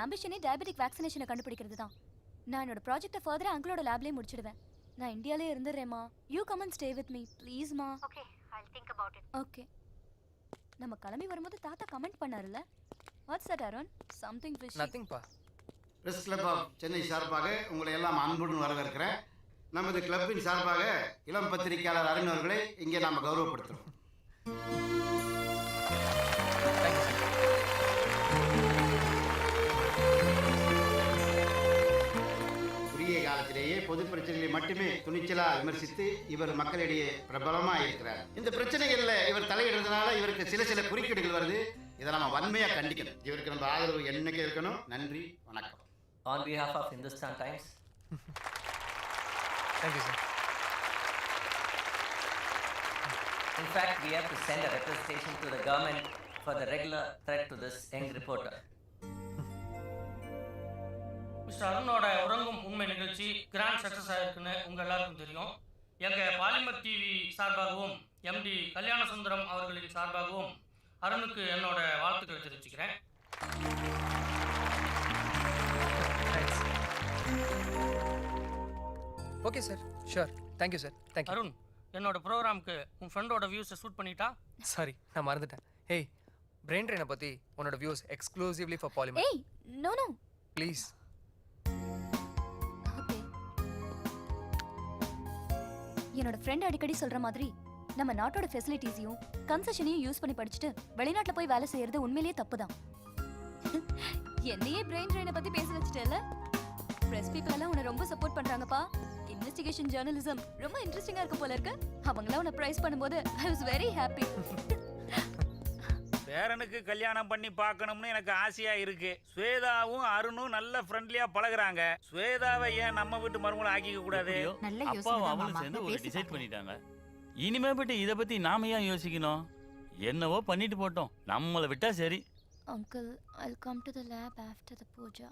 ஆம்பிஷனே டயபெட்டிக் வேக்சினேஷனை கண்டுபிடிக்கிறது தான். நான் என்னோட ப்ராஜெக்ட்டை ஃபர்தரா அங்கிளோட லேப்லயே முடிச்சிடுவேன். நான் இந்தியாலே இருந்துறேம்மா. You come and stay with me please மா. Okay, I will think about it. Okay. நம்ம கிளம்பி வரும்போது தாத்தா கமெண்ட் பண்ணாருல. What's that Arun? Something fishy. Nothing பா. பிரஸ் கிளப் ஆஃப் சென்னை சார்பாக உங்களை எல்லாம் அன்புடன் வரவேற்கிறேன். நமது கிளப்பின் சார்பாக இளம் பத்திரிகையாளர் அருண் அவர்களை இங்கே நாம் கௌரவப்படுத்துகிறோம். குறுகிய காலத்திலேயே பொது பிரச்சனைகளை மட்டுமே துணிச்சலா விமர்சித்து இவர் மக்களிடையே பிரபலமா இருக்கிறார். இந்த பிரச்சனைகள்ல இவர் தலையிடுறதுனால இவருக்கு சில குறுக்கீடுகள் வருது. இதை நம்ம வன்மையா கண்டிக்கணும். இவருக்கு நம்ம ஆதரவு என்னைக்கு இருக்கணும். நன்றி, வணக்கம். On behalf of Hindustan Times. Thank you, sir. In fact, we have to send a representation to the government for the regular threat to this young reporter. Mister அருணோட உறங்கும் உண்மை நிகழ்ச்சி கிராண்ட் சக்ஸஸ் ஆயிருக்குன்னு உங்கள் எல்லாருக்கும் தெரியும். எங்கள் பாலிமர் டிவி சார்பாகவும் எம்டி கல்யாண சுந்தரம் அவர்களின் சார்பாகவும் அருணுக்கு என்னோட வாழ்த்துக்களை தெரிவிச்சுக்கிறேன். Okay sir, sure. Thank you sir, thank you. Arun, என்னோட ப்ரோக்ராமுக்கு உன் ஃப்ரெண்டோட வியூஸை ஷூட் பண்ணிட்டா? சாரி, நான் மறந்துட்டேன். ஹேய், பிரெயின் ட்ரெயினை பத்தி உன்னோட வியூஸ் எக்ஸ்க்ளூசிவ்லி ஃபார் பாலிமர். ஏய் நோ நோ ப்ளீஸ். ஓகே. என்னோட ஃப்ரெண்ட் அடிக்கடி சொல்ற மாதிரி நம்ம நாட்டோட ஃபெசிலிட்டிஸையும் கன்செஷனையும் யூஸ் பண்ணி படிச்சுட்டு வெளிநாட்டுல போய் வேலை செய்யறது உண்மையிலேயே தப்புதான். என்னையே பிரெயின் ட்ரெயினை பத்தி பேச வச்சுட்டேல. பிரஸ் பீப்பிள் எல்லாம் உன்னை ரொம்ப சப்போர்ட் பண்றாங்கப்பா. இன்வெஸ்டிகேஷன் ஜர்னலிசம் ரொம்ப இன்ட்ரெஸ்டிங்கா இருக்கு போல இருக்கு. அவங்களாம் உன்னை பிரைஸ் பண்ணும்போது ஐ வாஸ் வெரி ஹாப்பி. பேரனுக்கு கல்யாணம் பண்ணி பார்க்கணும்னு எனக்கு ஆசையா இருக்கு. ஸ்வேதாவும் அருணும் நல்ல ஃப்ரெண்ட்லியா பழகுறாங்க. ஸ்வேதாவை ஏன் நம்ம வீட்டு மருமகளை ஆக்கிக்க கூடாது? அப்பாவும் அவளும் சேர்ந்து ஒரு டிசைட் பண்ணிட்டாங்க. இனிமே பற்றி இதை பத்தி நாம ஏன் யோசிக்கணும்? என்னவோ பண்ணிட்டு போட்டோம், நம்மளை விட்டா சரி. Uncle, I'll come to the lab after the puja.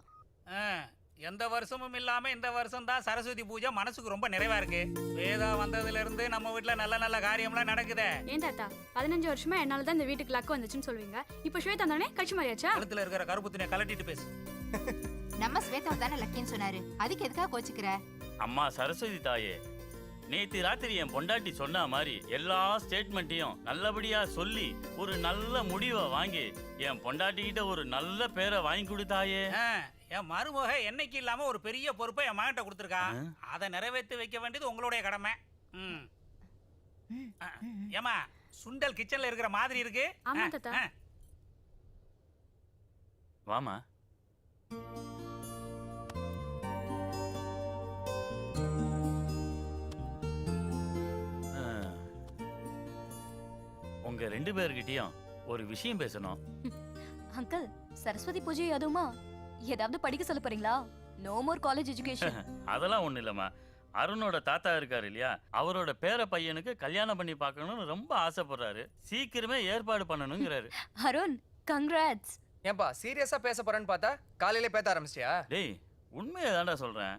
எந்த வருஷமும் இல்லாம இந்த வருஷம் தான் சரஸ்வதி பூஜை மனசுக்கு ரொம்ப நிறைவா இருக்கு. ஸ்வேதா வந்ததுல இருந்து நம்ம வீட்டுல நல்ல நல்ல காரியம்லாம் நடக்குதே. ஏன் தாத்தா 15 வருஷமா என்னால தான் இந்த வீட்டுக்கு லக்கு வந்துச்சுன்னு சொல்வீங்க. இப்போ ஸ்வேதா தானே கட்சி மாறியாச்சா? கழுத்துல இருக்கிற கருப்பு துணியை கலட்டிட்டு பேசு. நம்ம ஸ்வேதா தானே லக்கின்னு சொன்னாரு, அதுக்கு எதுக்காக கோச்சிக்கிற? அம்மா சரஸ்வதி தாயே, நேத்து ராத்திரி என் பொண்டாட்டி சொன்ன மாதிரி எல்லா ஸ்டேட்மெண்ட்டையும் நல்லபடியா சொல்லி ஒரு நல்ல முடிவை வாங்கி என் பொண்டாட்டி கிட்ட ஒரு நல்ல பேரை வாங்கி கொடுத்தாயே. என் மருமக என்னைக்கு இல்லாம ஒரு பெரிய பொறுப்பை என் மகன்கிட்ட கொடுத்துருக்கா. அதை நிறைவேற்றி வைக்க வேண்டியது உங்களுடைய கடமை. ஏமா சுண்டல் கிச்சன்ல இருக்கிற மாதிரி இருக்கு. ஆமா தாத்தா. வாமா. உங்க 2 பேர்கிட்டயும் ஒரு விஷயம் பேசணும். அங்கிள், சரஸ்வதி பூஜை அதுவுமா? ஏதாவது படிக்க சொல்ல போறீங்களா? No more college education. அதெல்லாம் ஒண்ணு இல்லம்மா. அருணோட தாத்தா இருக்காரு இல்லையா, அவரோட பேர பையனுக்கு கல்யாணம் பண்ணி பார்க்கணும்னு ரொம்ப ஆசைப்படுறாரு. சீக்கிரமே ஏற்பாடு பண்ணணுங்கிறாரு. அருண், கங்க்ராட்ஸ். ஏன்பா சீரியஸா பேச போறேன்னு பார்த்தா காலையிலே பேச ஆரம்பிச்சியா? டேய், உண்மையை தான்டா சொல்றேன்.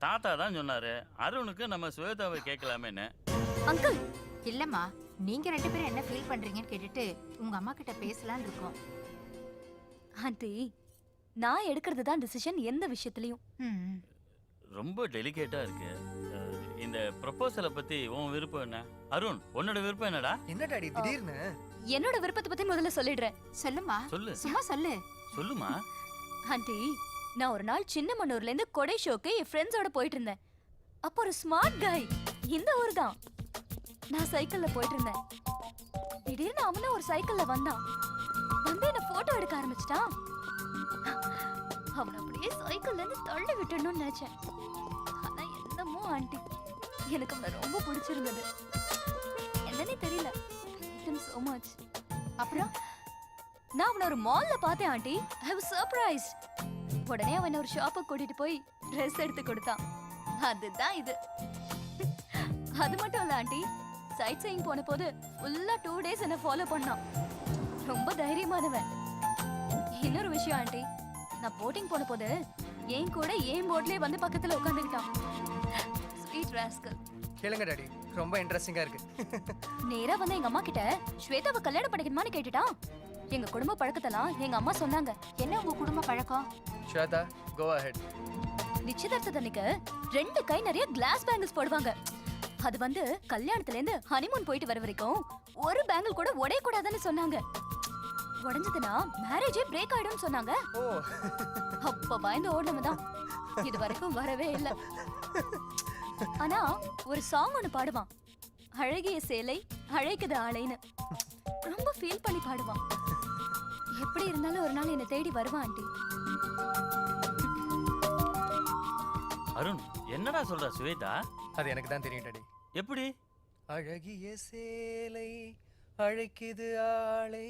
தாத்தா தான் சொன்னாரு அருணுக்கு நம்ம ஸ்வேதாவை கேட்கலாமேன்னு. அங்கிள் இல்லம்மா, நீங்க 2 பேரும் என்ன ஃபீல் பண்றீங்கன்னு கேட்டுட்டு உங்க அம்மா கிட்ட பேசலாம்னு இருக்கோம். ஆண்டி, நான் எடுக்கிறது தான் டிசிஷன் எந்த விஷயத்துலயும். ரொம்ப டெலிகேட்டா இருக்கு. இந்த ப்ரொபோசலை பத்தி உன் விருப்பம் என்ன? அருண், உன்னோட விருப்பம் என்னடா? என்ன டாடி திடீர்னு? என்னோட விருப்பத்தை பத்தி முதல்ல சொல்லிடுறேன். சொல்லுமா. சொல்லு. சும்மா சொல்லு. சொல்லுமா. ஆண்டி, நான் ஒரு நாள் சின்ன மண்ணூர்ல இருந்து கொடை ஷோக்கு என் ஃப்ரெண்ட்ஸோட போயிட்டு இருந்தேன். அப்போ ஒரு ஸ்மார்ட் காய் இந்த ஊர் தான். நான் சைக்கிள்ல போயிட்டு இருந்தேன். திடீர்னு அவனும் ஒரு சைக்கிள்ல வந்தான். வந்து என்ன போட்டோ எடுக்க ஆரம்பிச்சிட்டான். அவன் அப்படியே சைக்கிள்ல இருந்து தள்ளி விட்டுடணும்னு நினைச்சேன். ஆனா என்னமோ ஆண்டி, எனக்கு அவனை ரொம்ப பிடிச்சிருந்தது. என்னன்னே தெரியல. so much. அப்புறம் நான் அவனை ஒரு மால்ல பார்த்தேன் ஆண்டி. I was surprised. உடனே அவன் ஒரு ஷாப்புக்கு கூட்டிட்டு போய் ட்ரெஸ் எடுத்து கொடுத்தான். அதுதான் இது. அது மட்டும் இல்ல ஆண்டி, சைட் சீயிங் போன போது ஃபுல்லா 2 days என்ன ஃபாலோ பண்ணான். ரொம்ப தைரியமானவன். இன்னொரு விஷயம் ஆண்டி, நான் போட்டிங் போன போது என் கூட ஏன் போட்லயே வந்து பக்கத்துல உட்காந்துக்கிட்டான். Sweet rascal. கேளுங்க டாடி, ரொம்ப இன்ட்ரெஸ்டிங்கா இருக்கு. நேரா வந்து எங்க அம்மா கிட்ட ஸ்வேதாவை கல்யாணம் பண்ணிக்கணுமான்னு கேட்டுட்டான். எங்க குடும்ப பழக்கத்தெல்லாம் எங்க அம்மா சொன்னாங்க. என்ன உங்க குடும்ப பழக்கம்? Shweta, go ahead. நிச்சயதார்த்தத்தன்னைக்கு 2 கை நிறைய கிளாஸ் பேங்கிள்ஸ் போடுவாங்க. அது வந்து கல்யாணத்துல இருந்து ஹனிமூன் போயிட்டு வர வரைக்கும் ஒரு பேங்கிள் கூட உடைய கூடாதுன்னு சொன்னாங்க. உடைஞ்சதுன்னா மேரேஜே பிரேக் ஆயிடும்னு சொன்னாங்க. அப்ப பயந்து ஓடுனவன் தான் இது வரைக்கும் வரவே இல்ல. ஆனா ஒரு சாங் ஒன்னு பாடுவான், அழகிய சேலை அழைக்குது ஆளைன்னு. ரொம்ப ஃபீல் பண்ணி பாடுவான். எப்படி இருந்தாலும் ஒரு நாள் என்னை தேடி வருவான் ஆண்டி. அருண், என்னடா சொல்ற ஸ்வேதா? அது எனக்கு தான் தெரியும் டாடி. எப்படி? அழகிய சேலை அழைக்குது ஆளை